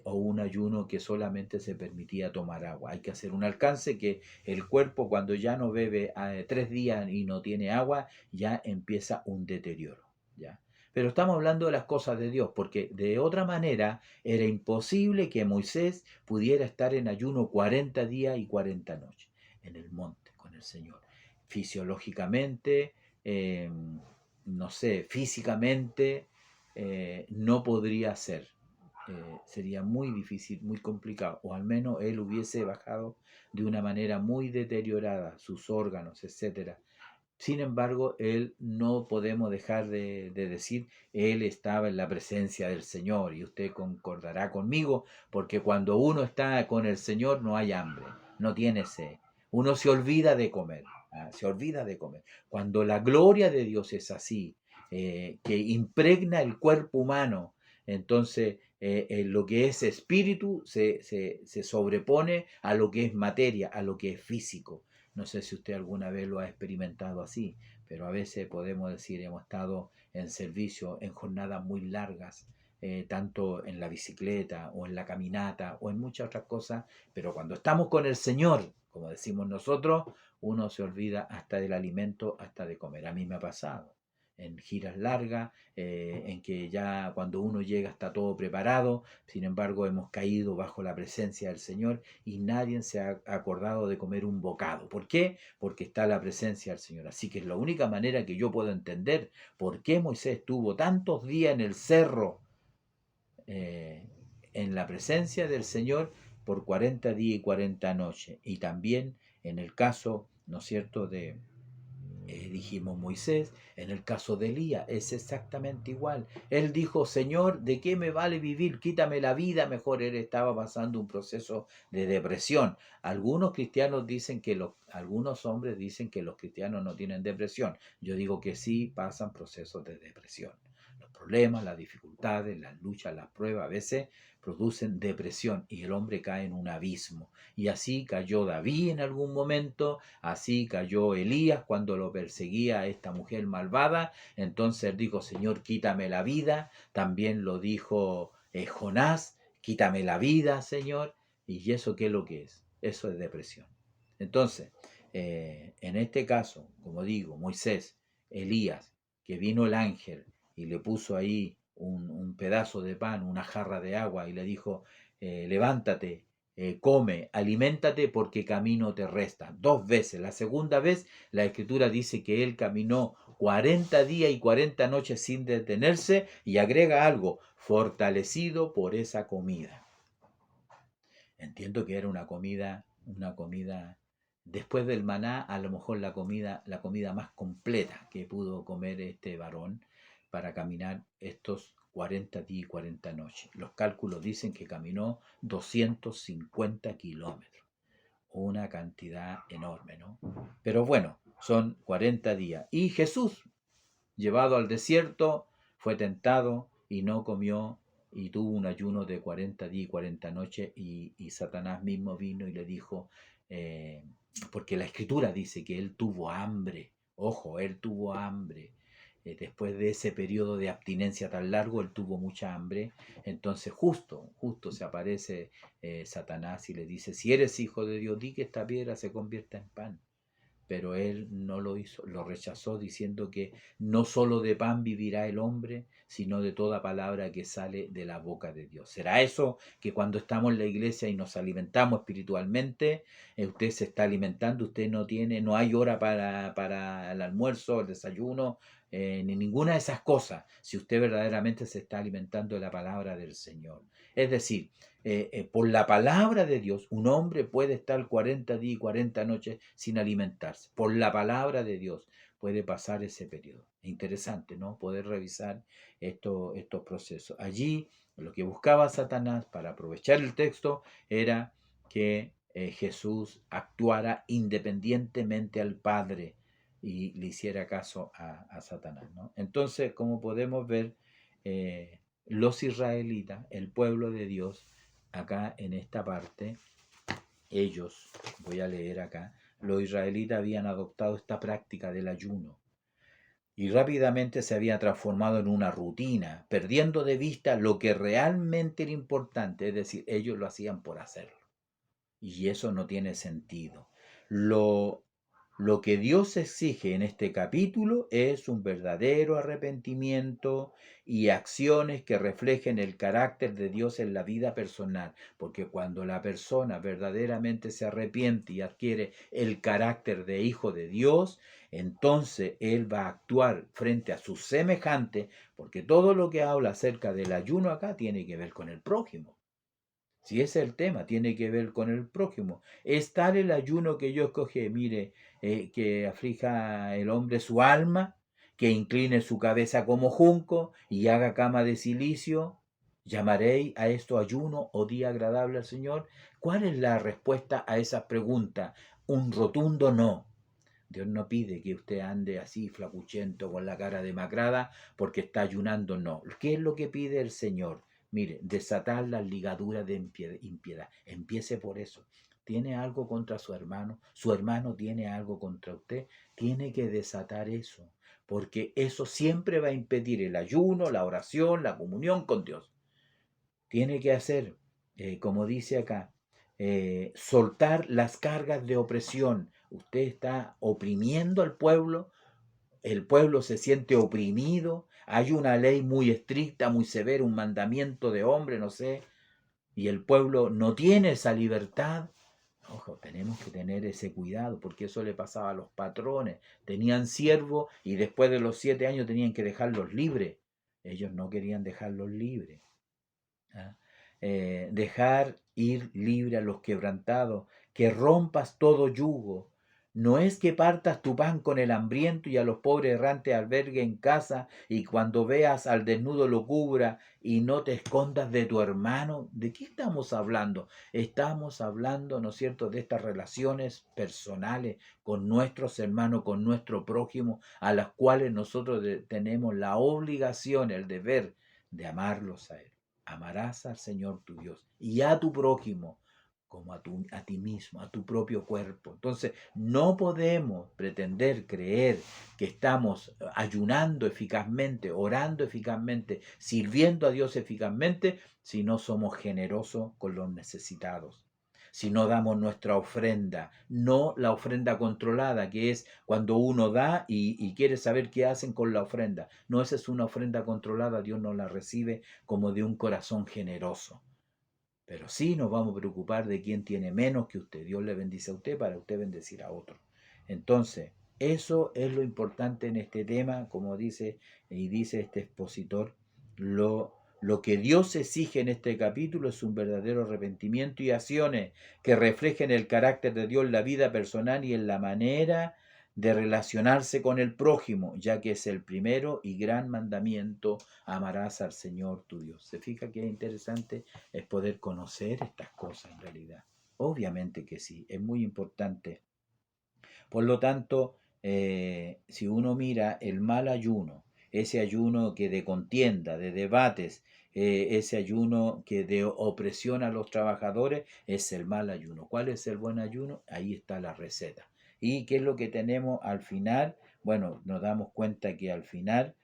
S1: o un ayuno que solamente se permitía tomar agua. Hay que hacer un alcance que el cuerpo cuando ya no bebe 3 días y no tiene agua, ya empieza un deterioro, ¿ya? Pero estamos hablando de las cosas de Dios, porque de otra manera era imposible que Moisés pudiera estar en ayuno 40 días y 40 noches en el monte con el Señor. Fisiológicamente, eh, no sé, físicamente, no podría ser. Sería muy difícil, muy complicado, o al menos él hubiese bajado de una manera muy deteriorada, sus órganos, etcétera. Sin embargo, él no podemos dejar de decir, él estaba en la presencia del Señor, y usted concordará conmigo, porque cuando uno está con el Señor no hay hambre, no tiene sed, uno se olvida de comer, se olvida de comer. Cuando la gloria de Dios es así, que impregna el cuerpo humano, entonces lo que es espíritu se sobrepone a lo que es materia, a lo que es físico. No sé si usted alguna vez lo ha experimentado así, pero a veces podemos decir hemos estado en servicio en jornadas muy largas, tanto en la bicicleta o en la caminata o en muchas otras cosas, pero cuando estamos con el Señor, como decimos nosotros, uno se olvida hasta del alimento, hasta de comer. A mí me ha pasado en giras largas, en que ya cuando uno llega está todo preparado, sin embargo hemos caído bajo la presencia del Señor y nadie se ha acordado de comer un bocado. ¿Por qué? Porque está la presencia del Señor. Así que es la única manera que yo puedo entender por qué Moisés estuvo tantos días en el cerro, eh, en la presencia del Señor por 40 días y 40 noches. Y también en el caso, ¿no es cierto?, dijimos Moisés, en el caso de Elías es exactamente igual. Él dijo, Señor, ¿de qué me vale vivir? Quítame la vida. Mejor él estaba pasando un proceso de depresión. Algunos cristianos dicen que algunos hombres dicen que los cristianos no tienen depresión. Yo digo que sí pasan procesos de depresión. Los problemas, las dificultades, las luchas, las pruebas a veces producen depresión y el hombre cae en un abismo. Y así cayó David en algún momento, así cayó Elías cuando lo perseguía a esta mujer malvada. Entonces dijo, Señor, quítame la vida. También lo dijo Jonás, quítame la vida, Señor. ¿Y eso qué es lo que es? Eso es depresión. Entonces, en este caso, como digo, Moisés, Elías, que vino el ángel y le puso ahí un pedazo de pan, una jarra de agua y le dijo, levántate, come, aliméntate porque camino te resta. 2 veces. La segunda vez la escritura dice que él caminó 40 días y 40 noches sin detenerse y agrega algo, fortalecido por esa comida. Entiendo que era una comida después del maná, a lo mejor la comida más completa que pudo comer este varón para caminar estos 40 días y 40 noches. Los cálculos dicen que caminó 250 kilómetros, una cantidad enorme, ¿no? Pero bueno, son 40 días. Y Jesús, llevado al desierto, fue tentado y no comió y tuvo un ayuno de 40 días y 40 noches y Satanás mismo vino y le dijo, eh, porque la escritura dice que él tuvo hambre, ojo, él tuvo hambre. Después de ese periodo de abstinencia tan largo, él tuvo mucha hambre. Entonces justo se aparece Satanás y le dice, si eres hijo de Dios, di que esta piedra se convierta en pan. Pero él no lo hizo, lo rechazó diciendo que no solo de pan vivirá el hombre, sino de toda palabra que sale de la boca de Dios. ¿Será eso que cuando estamos en la iglesia y nos alimentamos espiritualmente, usted se está alimentando, usted no hay hora para el almuerzo, el desayuno, ni ninguna de esas cosas, si usted verdaderamente se está alimentando de la palabra del Señor? Es decir, por la palabra de Dios, un hombre puede estar 40 días y 40 noches sin alimentarse. Por la palabra de Dios puede pasar ese periodo. Es interesante, ¿no? Poder revisar estos procesos. Allí lo que buscaba Satanás para aprovechar el texto era que Jesús actuara independientemente al Padre y le hiciera caso a Satanás, ¿no? Entonces, como podemos ver, los israelitas, el pueblo de Dios, acá en esta parte, ellos, voy a leer acá, los israelitas habían adoptado esta práctica del ayuno y rápidamente se había transformado en una rutina, perdiendo de vista lo que realmente era importante, es decir, ellos lo hacían por hacerlo. Y eso no tiene sentido. Lo, lo que Dios exige en este capítulo es un verdadero arrepentimiento y acciones que reflejen el carácter de Dios en la vida personal, porque cuando la persona verdaderamente se arrepiente y adquiere el carácter de hijo de Dios, entonces él va a actuar frente a sus semejantes, porque todo lo que habla acerca del ayuno acá tiene que ver con el prójimo. Si ese es el tema, tiene que ver con el prójimo. Es tal el ayuno que yo escogí, mire, que aflija el hombre su alma, que incline su cabeza como junco y haga cama de silicio. ¿Llamaréis a esto ayuno o día agradable al Señor? ¿Cuál es la respuesta a esa pregunta? Un rotundo no. Dios no pide que usted ande así flacuchento con la cara demacrada porque está ayunando, no. ¿Qué es lo que pide el Señor? Mire, desatar las ligaduras de impiedad. Empiece por eso. ¿Tiene algo contra su hermano tiene algo contra usted, tiene que desatar eso, porque eso siempre va a impedir el ayuno, la oración, la comunión con Dios. Tiene que hacer, como dice acá, soltar las cargas de opresión. Usted está oprimiendo al pueblo, el pueblo se siente oprimido, hay una ley muy estricta, muy severa, un mandamiento de hombre, no sé, y el pueblo no tiene esa libertad. Ojo, tenemos que tener ese cuidado, porque eso le pasaba a los patrones. Tenían siervos y después de los 7 años tenían que dejarlos libres. Ellos no querían dejarlos libres. ¿Ah? Dejar ir libre a los quebrantados, que rompas todo yugo. No es que partas tu pan con el hambriento y a los pobres errantes albergue en casa y cuando veas al desnudo lo cubra y no te escondas de tu hermano. ¿De qué estamos hablando? Estamos hablando, ¿no es cierto?, de estas relaciones personales con nuestros hermanos, con nuestro prójimo, a las cuales nosotros tenemos la obligación, el deber de amarlos a él. Amarás al Señor tu Dios y a tu prójimo como a ti mismo, a tu propio cuerpo. Entonces, no podemos pretender creer que estamos ayunando eficazmente, orando eficazmente, sirviendo a Dios eficazmente, si no somos generosos con los necesitados. Si no damos nuestra ofrenda, no la ofrenda controlada, que es cuando uno da y quiere saber qué hacen con la ofrenda. No, esa es una ofrenda controlada, Dios no la recibe como de un corazón generoso. Pero sí nos vamos a preocupar de quién tiene menos que usted. Dios le bendice a usted para usted bendecir a otro. Entonces, eso es lo importante en este tema, como dice y dice este expositor, lo que Dios exige en este capítulo es un verdadero arrepentimiento y acciones que reflejen el carácter de Dios en la vida personal y en la manera de relacionarse con el prójimo, ya que es el primero y gran mandamiento, amarás al Señor tu Dios. ¿Se fija que es interesante? Es poder conocer estas cosas en realidad. Obviamente que sí, es muy importante. Por lo tanto, si uno mira el mal ayuno, ese ayuno que de contienda, de debates, ese ayuno que de opresión a los trabajadores, es el mal ayuno. ¿Cuál es el buen ayuno? Ahí está la receta. ¿Y qué es lo que tenemos al final? Bueno, nos damos cuenta que al final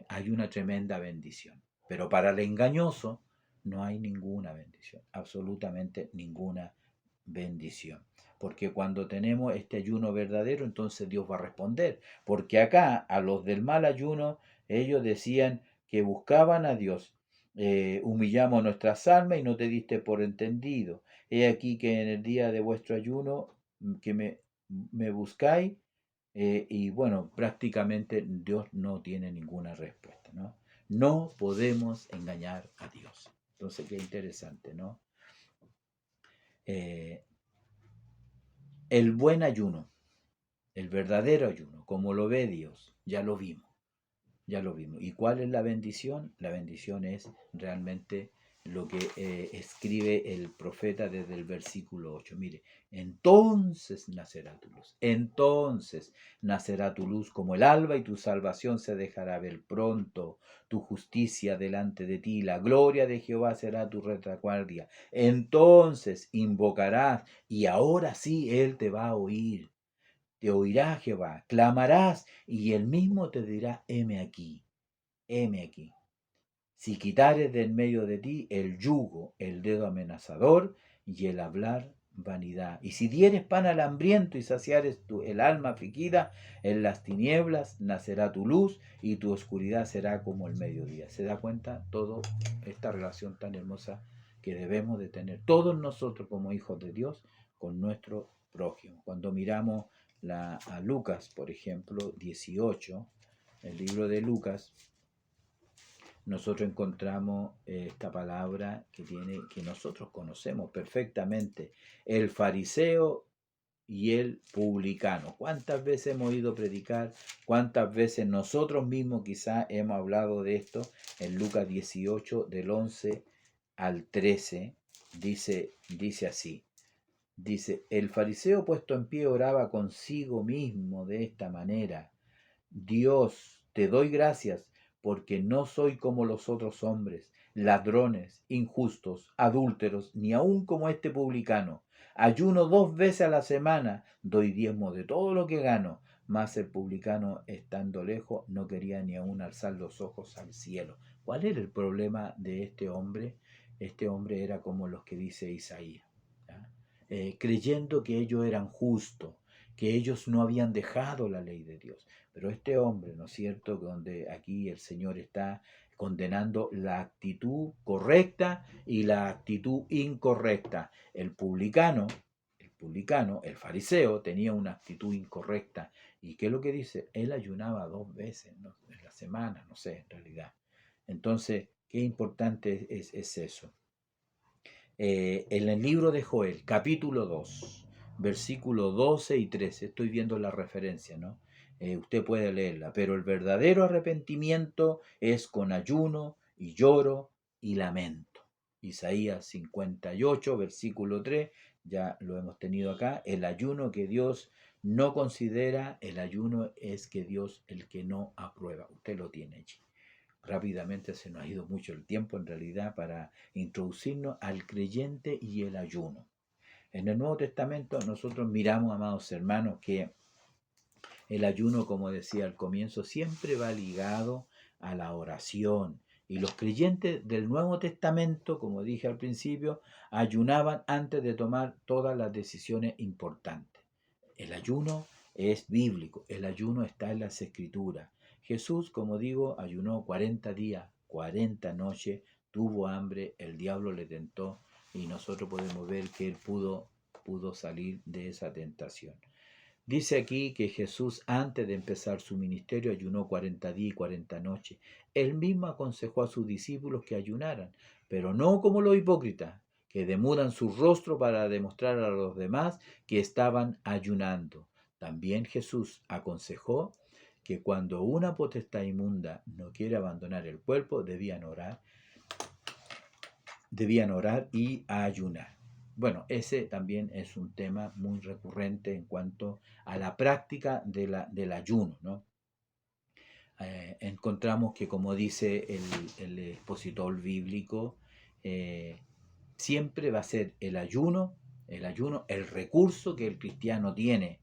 S1: hay una tremenda bendición. Pero para el engañoso no hay ninguna bendición, absolutamente ninguna bendición. Porque cuando tenemos este ayuno verdadero, entonces Dios va a responder. Porque acá a los del mal ayuno, ellos decían que buscaban a Dios. Humillamos nuestras almas y no te diste por entendido. He aquí que en el día de vuestro ayuno que me buscáis, y bueno, prácticamente Dios no tiene ninguna respuesta, ¿no? No podemos engañar a Dios. Entonces, qué interesante, ¿no? Eh, el buen ayuno, el verdadero ayuno, como lo ve Dios, ya lo vimos. ¿Y cuál es la bendición? La bendición es realmente lo que escribe el profeta desde el versículo 8. Mire, entonces nacerá tu luz, entonces nacerá tu luz como el alba y tu salvación se dejará ver pronto, tu justicia delante de ti, la gloria de Jehová será tu retaguardia. Entonces invocarás y ahora sí Él te va a oír. Te oirá Jehová, clamarás y Él mismo te dirá, heme aquí, heme aquí. Si quitares de en medio de ti el yugo, el dedo amenazador y el hablar vanidad. Y si dieres pan al hambriento y saciares el alma afligida, en las tinieblas nacerá tu luz y tu oscuridad será como el mediodía. ¿Se da cuenta? Toda esta relación tan hermosa que debemos de tener todos nosotros como hijos de Dios con nuestro prójimo. Cuando miramos a Lucas, por ejemplo, 18, el libro de Lucas, nosotros encontramos esta palabra que nosotros conocemos perfectamente, el fariseo y el publicano. ¿Cuántas veces hemos ido a predicar? ¿Cuántas veces nosotros mismos quizás hemos hablado de esto? En Lucas 18, del 11 al 13, dice así. Dice, el fariseo puesto en pie oraba consigo mismo de esta manera. Dios, te doy gracias porque no soy como los otros hombres, ladrones, injustos, adúlteros, ni aun como este publicano. Ayuno 2 veces a la semana, doy diezmo de todo lo que gano. Mas el publicano, estando lejos, no quería ni aun alzar los ojos al cielo. ¿Cuál era el problema de este hombre? Este hombre era como los que dice Isaías, creyendo que ellos eran justos, que ellos no habían dejado la ley de Dios. Pero este hombre, ¿no es cierto?, donde aquí el Señor está condenando la actitud correcta y la actitud incorrecta. El publicano, el fariseo, tenía una actitud incorrecta. ¿Y qué es lo que dice? Él ayunaba 2 veces, ¿no?, en la semana, no sé, en realidad. Entonces, qué importante es eso. En el libro de Joel, capítulo 2, versículo 12 y 13, estoy viendo la referencia, ¿no? Usted puede leerla, pero el verdadero arrepentimiento es con ayuno y lloro y lamento. Isaías 58, versículo 3, ya lo hemos tenido acá. El ayuno que Dios no considera, el ayuno es que Dios el que no aprueba. Usted lo tiene allí. Rápidamente se nos ha ido mucho el tiempo en realidad para introducirnos al creyente y el ayuno. En el Nuevo Testamento nosotros miramos, amados hermanos, que el ayuno, como decía al comienzo, siempre va ligado a la oración. Y los creyentes del Nuevo Testamento, como dije al principio, ayunaban antes de tomar todas las decisiones importantes. El ayuno es bíblico, el ayuno está en las Escrituras. Jesús, como digo, ayunó 40 días, 40 noches, tuvo hambre, el diablo le tentó y nosotros podemos ver que él pudo salir de esa tentación. Dice aquí que Jesús, antes de empezar su ministerio, ayunó 40 días y 40 noches. Él mismo aconsejó a sus discípulos que ayunaran, pero no como los hipócritas, que demudan su rostro para demostrar a los demás que estaban ayunando. También Jesús aconsejó que cuando una potestad inmunda no quiere abandonar el cuerpo, debían orar y ayunar. Bueno, ese también es un tema muy recurrente en cuanto a la práctica del ayuno, ¿no? Encontramos que, como dice el expositor bíblico, siempre va a ser el ayuno, el recurso que el cristiano tiene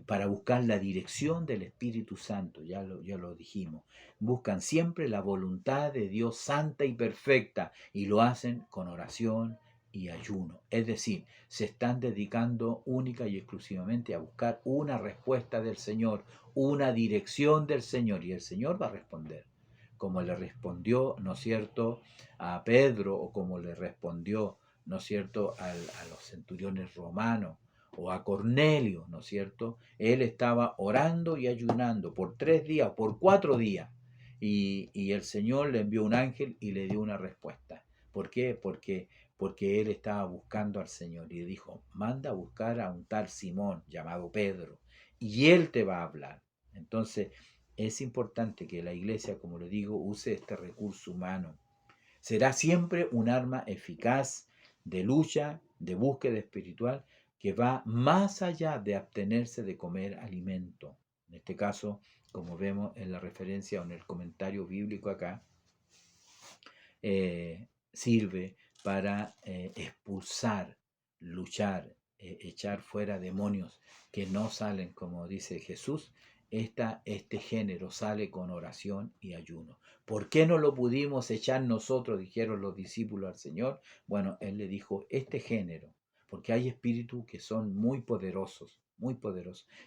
S1: para buscar la dirección del Espíritu Santo, ya lo dijimos. Buscan siempre la voluntad de Dios santa y perfecta y lo hacen con oración y ayuno. Es decir, se están dedicando única y exclusivamente a buscar una respuesta del Señor, una dirección del Señor, y el Señor va a responder. Como le respondió, ¿no es cierto?, a Pedro, o como le respondió, ¿no es cierto?, a los centuriones romanos, o a Cornelio, ¿no es cierto? Él estaba orando y ayunando por 3 días, por 4 días, y el Señor le envió un ángel y le dio una respuesta. ¿Por qué? Porque él estaba buscando al Señor y le dijo, manda a buscar a un tal Simón llamado Pedro, y él te va a hablar. Entonces, es importante que la iglesia, como le digo, use este recurso humano. Será siempre un arma eficaz de lucha, de búsqueda espiritual, que va más allá de abstenerse de comer alimento. En este caso, como vemos en la referencia o en el comentario bíblico acá, sirve para expulsar, luchar, echar fuera demonios que no salen, como dice Jesús. Este género sale con oración y ayuno. ¿Por qué no lo pudimos echar nosotros? Dijeron los discípulos al Señor. Bueno, Él le dijo, este género, porque hay espíritus que son muy poderosos,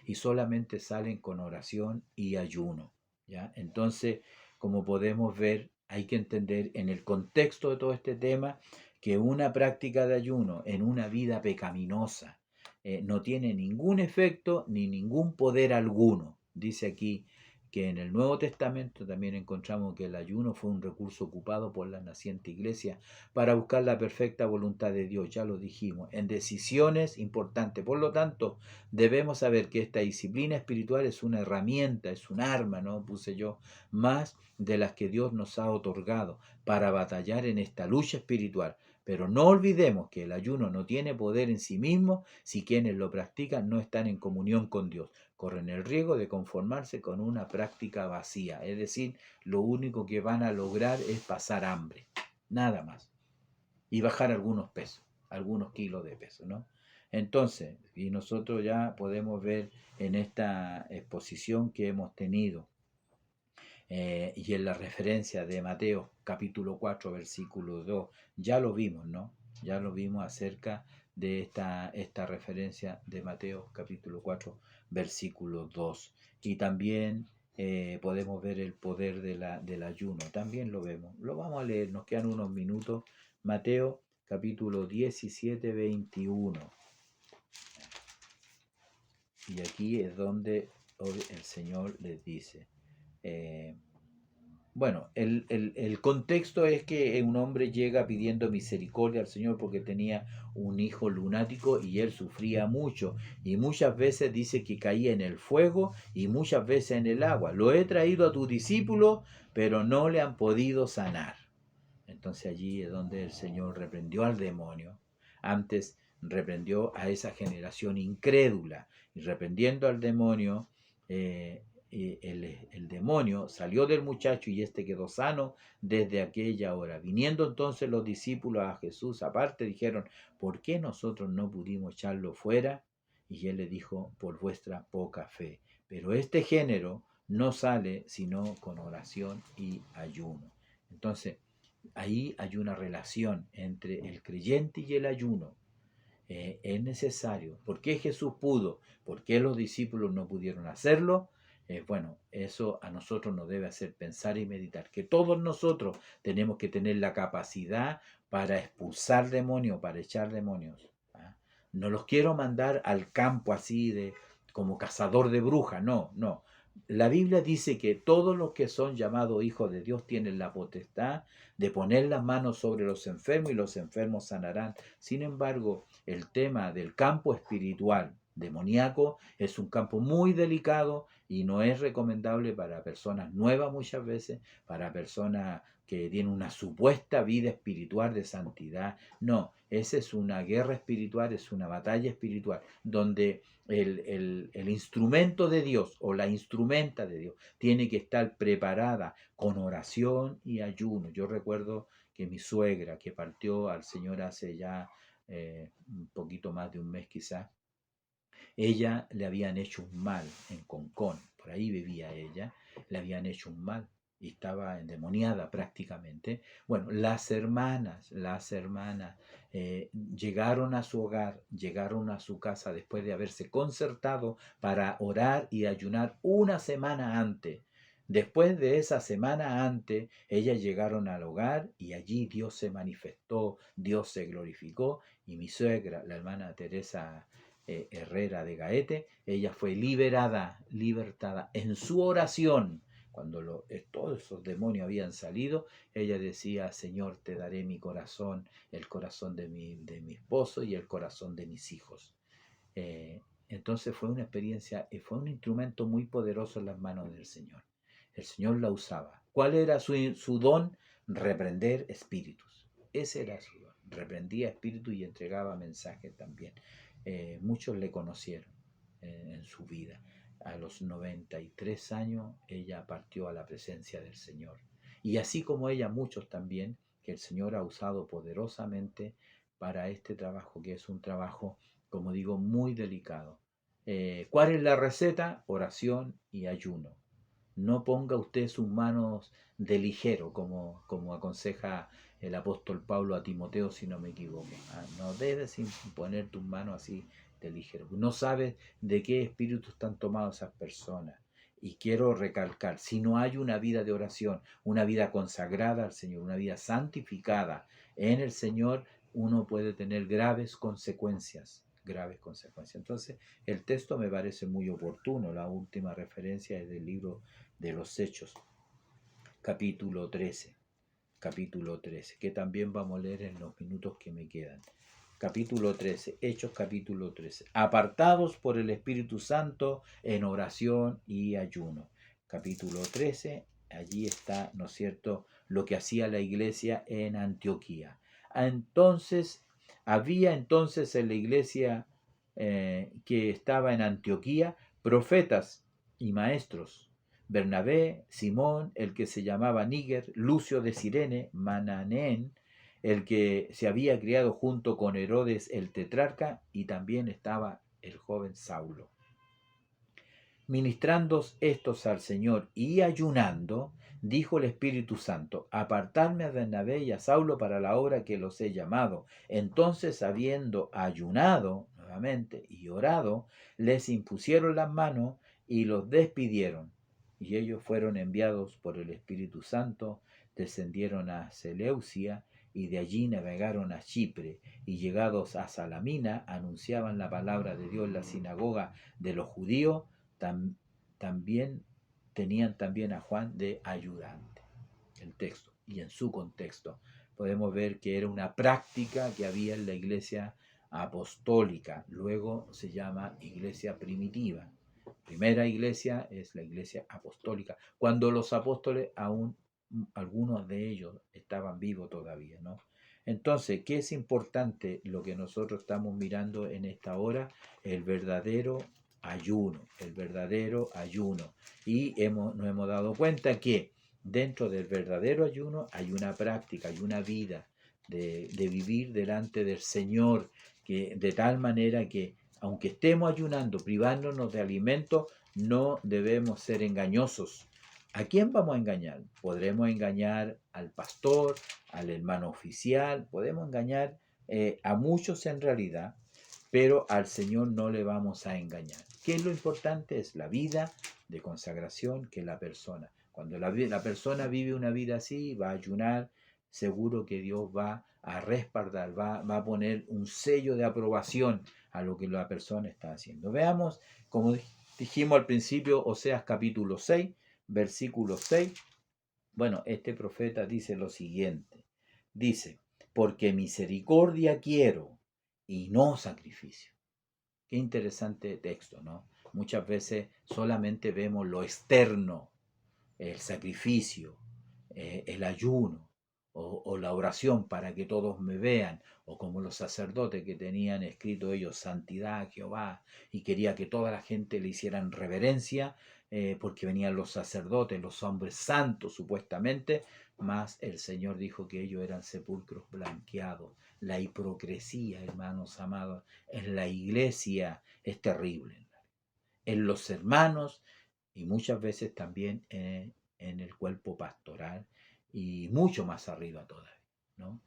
S1: y solamente salen con oración y ayuno. ¿Ya? Entonces, como podemos ver, hay que entender en el contexto de todo este tema que una práctica de ayuno en una vida pecaminosa no tiene ningún efecto ni ningún poder alguno. Dice aquí que en el Nuevo Testamento también encontramos que el ayuno fue un recurso ocupado por la naciente iglesia para buscar la perfecta voluntad de Dios, ya lo dijimos, en decisiones importantes. Por lo tanto, debemos saber que esta disciplina espiritual es una herramienta, es un arma, ¿no? Puse yo, más de las que Dios nos ha otorgado para batallar en esta lucha espiritual. Pero no olvidemos que el ayuno no tiene poder en sí mismo si quienes lo practican no están en comunión con Dios. Corren el riesgo de conformarse con una práctica vacía. Es decir, lo único que van a lograr es pasar hambre. Nada más. Y bajar algunos pesos, algunos kilos de peso, ¿no? Entonces, y nosotros ya podemos ver en esta exposición que hemos tenido y en la referencia de Mateo capítulo 4 versículo 2, ya lo vimos, ¿no? Ya lo vimos acerca de esta referencia de Mateo capítulo 4 versículo 2. Y también podemos ver el poder del ayuno, también lo vemos. Lo vamos a leer, nos quedan unos minutos. Mateo capítulo 17, 21. Y aquí es donde el Señor les dice, bueno, el contexto es que un hombre llega pidiendo misericordia al Señor porque tenía un hijo lunático y él sufría mucho. Y muchas veces dice que caía en el fuego y muchas veces en el agua. Lo he traído a tus discípulos, pero no le han podido sanar. Entonces allí es donde el Señor reprendió al demonio. Antes reprendió a esa generación incrédula. Y reprendiendo al demonio, el demonio salió del muchacho y éste quedó sano desde aquella hora. Viniendo entonces los discípulos a Jesús aparte, dijeron, ¿por qué nosotros no pudimos echarlo fuera? Y él le dijo, por vuestra poca fe. Pero este género no sale sino con oración y ayuno. Entonces, ahí hay una relación entre el creyente y el ayuno. Es necesario. ¿Por qué Jesús pudo? ¿Por qué los discípulos no pudieron hacerlo? Bueno, eso a nosotros nos debe hacer pensar y meditar, que todos nosotros tenemos que tener la capacidad para expulsar demonios, para echar demonios. ¿Ah? No los quiero mandar al campo así de como cazador de brujas, no, no. La Biblia dice que todos los que son llamados hijos de Dios tienen la potestad de poner las manos sobre los enfermos y los enfermos sanarán. Sin embargo, el tema del campo espiritual demoníaco es un campo muy delicado y no es recomendable para personas nuevas muchas veces, para personas que tienen una supuesta vida espiritual de santidad. No, esa es una guerra espiritual, es una batalla espiritual, donde el instrumento de Dios o la instrumenta de Dios tiene que estar preparada con oración y ayuno. Yo recuerdo que mi suegra, que partió al Señor hace ya un poquito más de un mes quizás, ella le habían hecho un mal en Concón, por ahí vivía ella, le habían hecho un mal y estaba endemoniada prácticamente. Bueno, las hermanas llegaron a su hogar, llegaron a su casa después de haberse concertado para orar y ayunar una semana antes. Después de esa semana antes, ellas llegaron al hogar y allí Dios se manifestó, Dios se glorificó y mi suegra, la hermana Teresa Herrera de Gaete, ella fue libertada en su oración. Cuando todos esos demonios habían salido, ella decía, Señor, te daré mi corazón, el corazón de mi esposo y el corazón de mis hijos. Entonces fue una experiencia, fue un instrumento muy poderoso en las manos del Señor. El Señor la usaba. ¿Cuál era su don? reprender espíritus. Ese era su don. Reprendía espíritus y entregaba mensajes también. Muchos le conocieron en su vida. A los 93 años ella partió a la presencia del Señor. Y así como ella, muchos también, que el Señor ha usado poderosamente para este trabajo, que es un trabajo, como digo, muy delicado. ¿Cuál es la receta? Oración y ayuno. No ponga usted sus manos de ligero, como aconseja el apóstol Pablo a Timoteo, si no me equivoco. No debes poner tus manos así de ligero. No sabes de qué espíritu están tomados esas personas. Y quiero recalcar, si no hay una vida de oración, una vida consagrada al Señor, una vida santificada en el Señor, uno puede tener graves consecuencias. Graves consecuencias. Entonces, el texto me parece muy oportuno. La última referencia es del libro de los Hechos, capítulo 13, que también vamos a leer en los minutos que me quedan. Capítulo 13, Hechos capítulo 13, apartados por el Espíritu Santo en oración y ayuno. Capítulo 13, allí está, ¿no es cierto?, lo que hacía la iglesia en Antioquía. Había entonces en la iglesia que estaba en Antioquía profetas y maestros: Bernabé, Simón, el que se llamaba Níger, Lucio de Cirene, Mananén, el que se había criado junto con Herodes el tetrarca, y también estaba el joven Saulo. Ministrando estos al Señor y ayunando, dijo el Espíritu Santo: apartadme a Bernabé y a Saulo para la obra que los he llamado. Entonces, habiendo ayunado nuevamente y orado, les impusieron las manos y los despidieron. Y ellos fueron enviados por el Espíritu Santo, descendieron a Seleucia, y de allí navegaron a Chipre, y llegados a Salamina, anunciaban la palabra de Dios en la sinagoga de los judíos. También tenían también a Juan de ayudante. El texto, y en su contexto podemos ver que era una práctica que había en la iglesia apostólica. Luego se llama iglesia primitiva. Primera iglesia es la iglesia apostólica, cuando los apóstoles aún, algunos de ellos, estaban vivos todavía, ¿no? Entonces, ¿qué es importante lo que nosotros estamos mirando en esta hora? El verdadero ayuno, el verdadero ayuno. Y nos hemos dado cuenta que dentro del verdadero ayuno hay una práctica, hay una vida de vivir delante del Señor, que de tal manera que aunque estemos ayunando, privándonos de alimento, no debemos ser engañosos. ¿A quién vamos a engañar? Podremos engañar al pastor, al hermano oficial, podemos engañar a muchos en realidad, pero al Señor no le vamos a engañar. ¿Qué es lo importante? Es la vida de consagración que la persona. Cuando la persona vive una vida así, va a ayunar, seguro que Dios va a respaldar, va a poner un sello de aprobación a lo que la persona está haciendo. Veamos, como dijimos al principio, Oseas capítulo 6, versículo 6. Bueno, este profeta dice lo siguiente. Dice: porque misericordia quiero y no sacrificio. Qué interesante texto, ¿no? Muchas veces solamente vemos lo externo, el sacrificio, el ayuno o la oración para que todos me vean, o como los sacerdotes que tenían escrito ellos santidad a Jehová y quería que toda la gente le hicieran reverencia, porque venían los sacerdotes, los hombres santos supuestamente, mas el Señor dijo que ellos eran sepulcros blanqueados. La hipocresía, hermanos amados, en la iglesia es terrible, en los hermanos y muchas veces también en el cuerpo pastoral y mucho más arriba todavía, ¿no?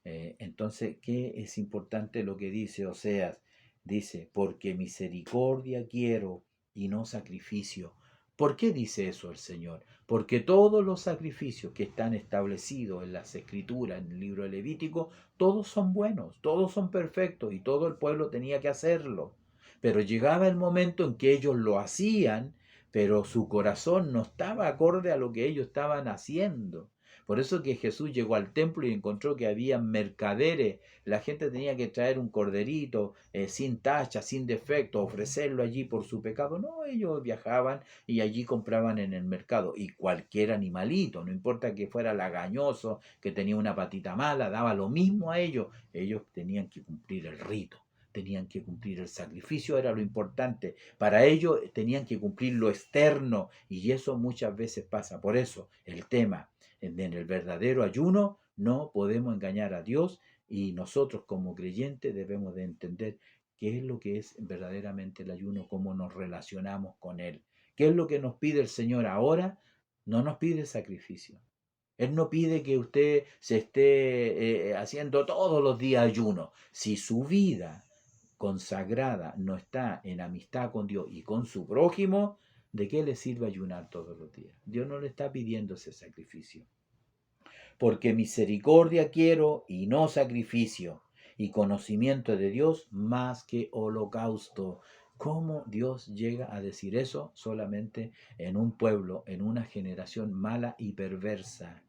S1: Entonces, ¿qué es importante lo que dice Oseas? Dice: porque misericordia quiero y no sacrificio. ¿Por qué dice eso el Señor? Porque todos los sacrificios que están establecidos en las Escrituras, en el libro de Levítico, todos son buenos, todos son perfectos y todo el pueblo tenía que hacerlo. Pero llegaba el momento en que ellos lo hacían, pero su corazón no estaba acorde a lo que ellos estaban haciendo. Por eso que Jesús llegó al templo y encontró que había mercaderes. La gente tenía que traer un corderito sin tacha, sin defecto, ofrecerlo allí por su pecado. No, ellos viajaban y allí compraban en el mercado. Y cualquier animalito, no importa que fuera lagañoso, que tenía una patita mala, daba lo mismo a ellos. Ellos tenían que cumplir el rito, tenían que cumplir el sacrificio, era lo importante. Para ello tenían que cumplir lo externo y eso muchas veces pasa. Por eso el tema en el verdadero ayuno no podemos engañar a Dios y nosotros como creyentes debemos de entender qué es lo que es verdaderamente el ayuno, cómo nos relacionamos con Él. ¿Qué es lo que nos pide el Señor ahora? No nos pide sacrificio. Él no pide que usted se esté haciendo todos los días ayuno. Si su vida consagrada no está en amistad con Dios y con su prójimo, ¿de qué le sirve ayunar todos los días? Dios no le está pidiendo ese sacrificio. Porque misericordia quiero y no sacrificio, y conocimiento de Dios más que holocausto. ¿Cómo Dios llega a decir eso? Solamente en un pueblo, en una generación mala y perversa,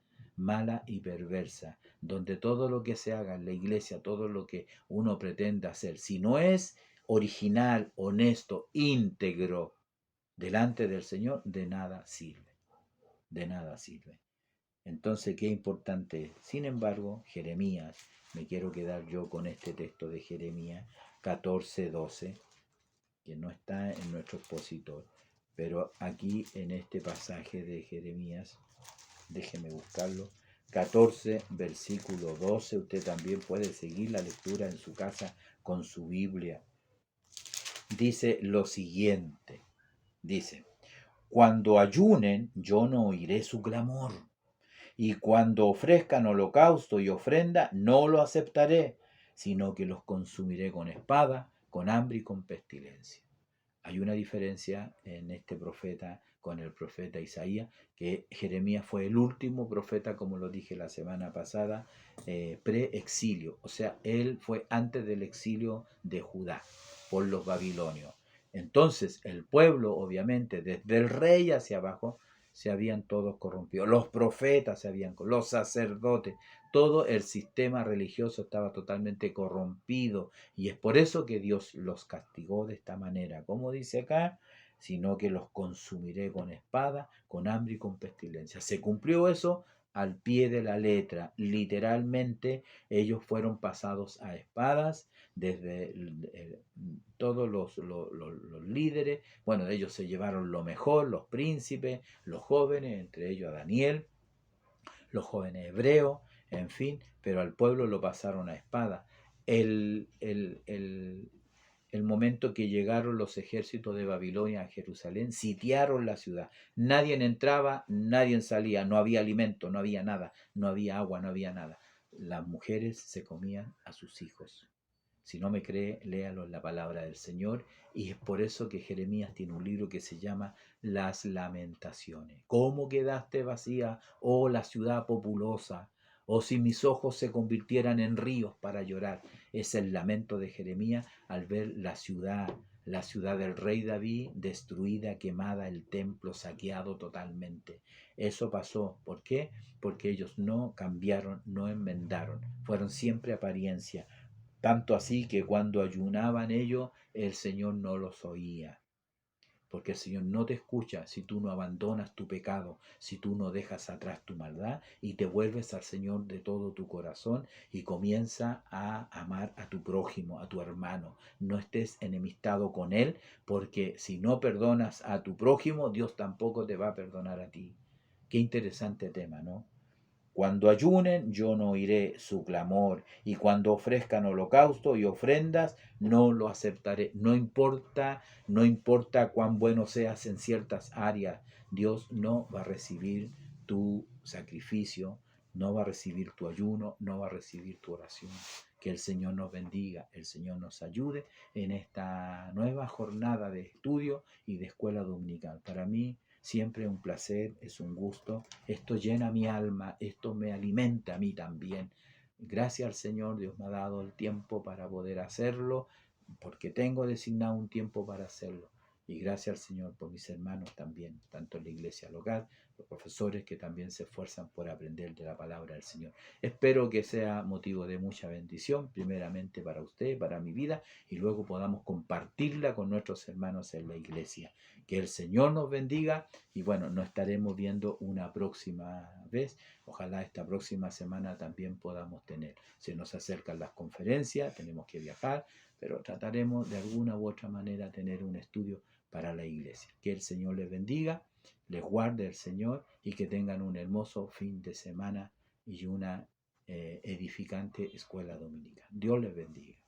S1: donde todo lo que se haga en la iglesia, todo lo que uno pretende hacer, si no es original, honesto, íntegro, delante del Señor, de nada sirve, de nada sirve. Entonces, qué importante es. Sin embargo, Jeremías, me quiero quedar yo con este texto de Jeremías 14:12, que no está en nuestro expositor, pero aquí en este pasaje de Jeremías, déjeme buscarlo, 14, versículo 12, usted también puede seguir la lectura en su casa con su Biblia. Dice lo siguiente, dice, cuando ayunen, yo no oiré su clamor. Y cuando ofrezcan holocausto y ofrenda, no lo aceptaré, sino que los consumiré con espada, con hambre y con pestilencia. Hay una diferencia en este profeta con el profeta Isaías, que Jeremías fue el último profeta, como lo dije la semana pasada, pre-exilio. O sea, él fue antes del exilio de Judá por los babilonios. Entonces, el pueblo, obviamente, desde el rey hacia abajo, se habían todos corrompido. Los profetas se habían, los sacerdotes, todo el sistema religioso estaba totalmente corrompido. Y es por eso que Dios los castigó de esta manera. Como dice acá, sino que los consumiré con espada, con hambre y con pestilencia. Se cumplió eso al pie de la letra. Literalmente ellos fueron pasados a espadas desde todos los líderes. Bueno, ellos se llevaron lo mejor, los príncipes, los jóvenes, entre ellos a Daniel, los jóvenes hebreos, en fin, pero al pueblo lo pasaron a espada. El, el, el, el momento que llegaron los ejércitos de Babilonia a Jerusalén, sitiaron la ciudad. Nadie entraba, nadie salía, no había alimento, no había nada, no había agua, no había nada. Las mujeres se comían a sus hijos. Si no me cree, léalo en la palabra del Señor. Y es por eso que Jeremías tiene un libro que se llama Las Lamentaciones. ¿Cómo quedaste vacía, oh la ciudad populosa? O si mis ojos se convirtieran en ríos para llorar. Es el lamento de Jeremías al ver la ciudad del rey David destruida, quemada, el templo saqueado totalmente. Eso pasó. ¿Por qué? Porque ellos no cambiaron, no enmendaron. Fueron siempre apariencia. Tanto así que cuando ayunaban ellos, el Señor no los oía. Porque el Señor no te escucha si tú no abandonas tu pecado, si tú no dejas atrás tu maldad y te vuelves al Señor de todo tu corazón y comienza a amar a tu prójimo, a tu hermano. No estés enemistado con él, porque si no perdonas a tu prójimo, Dios tampoco te va a perdonar a ti. Qué interesante tema, ¿no? Cuando ayunen, yo no oiré su clamor, y cuando ofrezcan holocausto y ofrendas, no lo aceptaré. No importa cuán bueno seas en ciertas áreas, Dios no va a recibir tu sacrificio, no va a recibir tu ayuno, no va a recibir tu oración. Que el Señor nos bendiga, el Señor nos ayude en esta nueva jornada de estudio y de escuela dominical. Para mí, siempre un placer, es un gusto. Esto llena mi alma, esto me alimenta a mí también. Gracias al Señor, Dios me ha dado el tiempo para poder hacerlo, porque tengo designado un tiempo para hacerlo. Y gracias al Señor por mis hermanos también, tanto en la iglesia local, los profesores que también se esfuerzan por aprender de la palabra del Señor. Espero que sea motivo de mucha bendición, primeramente para usted, para mi vida, y luego podamos compartirla con nuestros hermanos en la iglesia. Que el Señor nos bendiga y bueno, nos estaremos viendo una próxima vez. Ojalá esta próxima semana también podamos tener. Se nos acercan las conferencias, tenemos que viajar, pero trataremos de alguna u otra manera tener un estudio para la iglesia. Que el Señor les bendiga, les guarde el Señor y que tengan un hermoso fin de semana y una edificante escuela dominical. Dios les bendiga.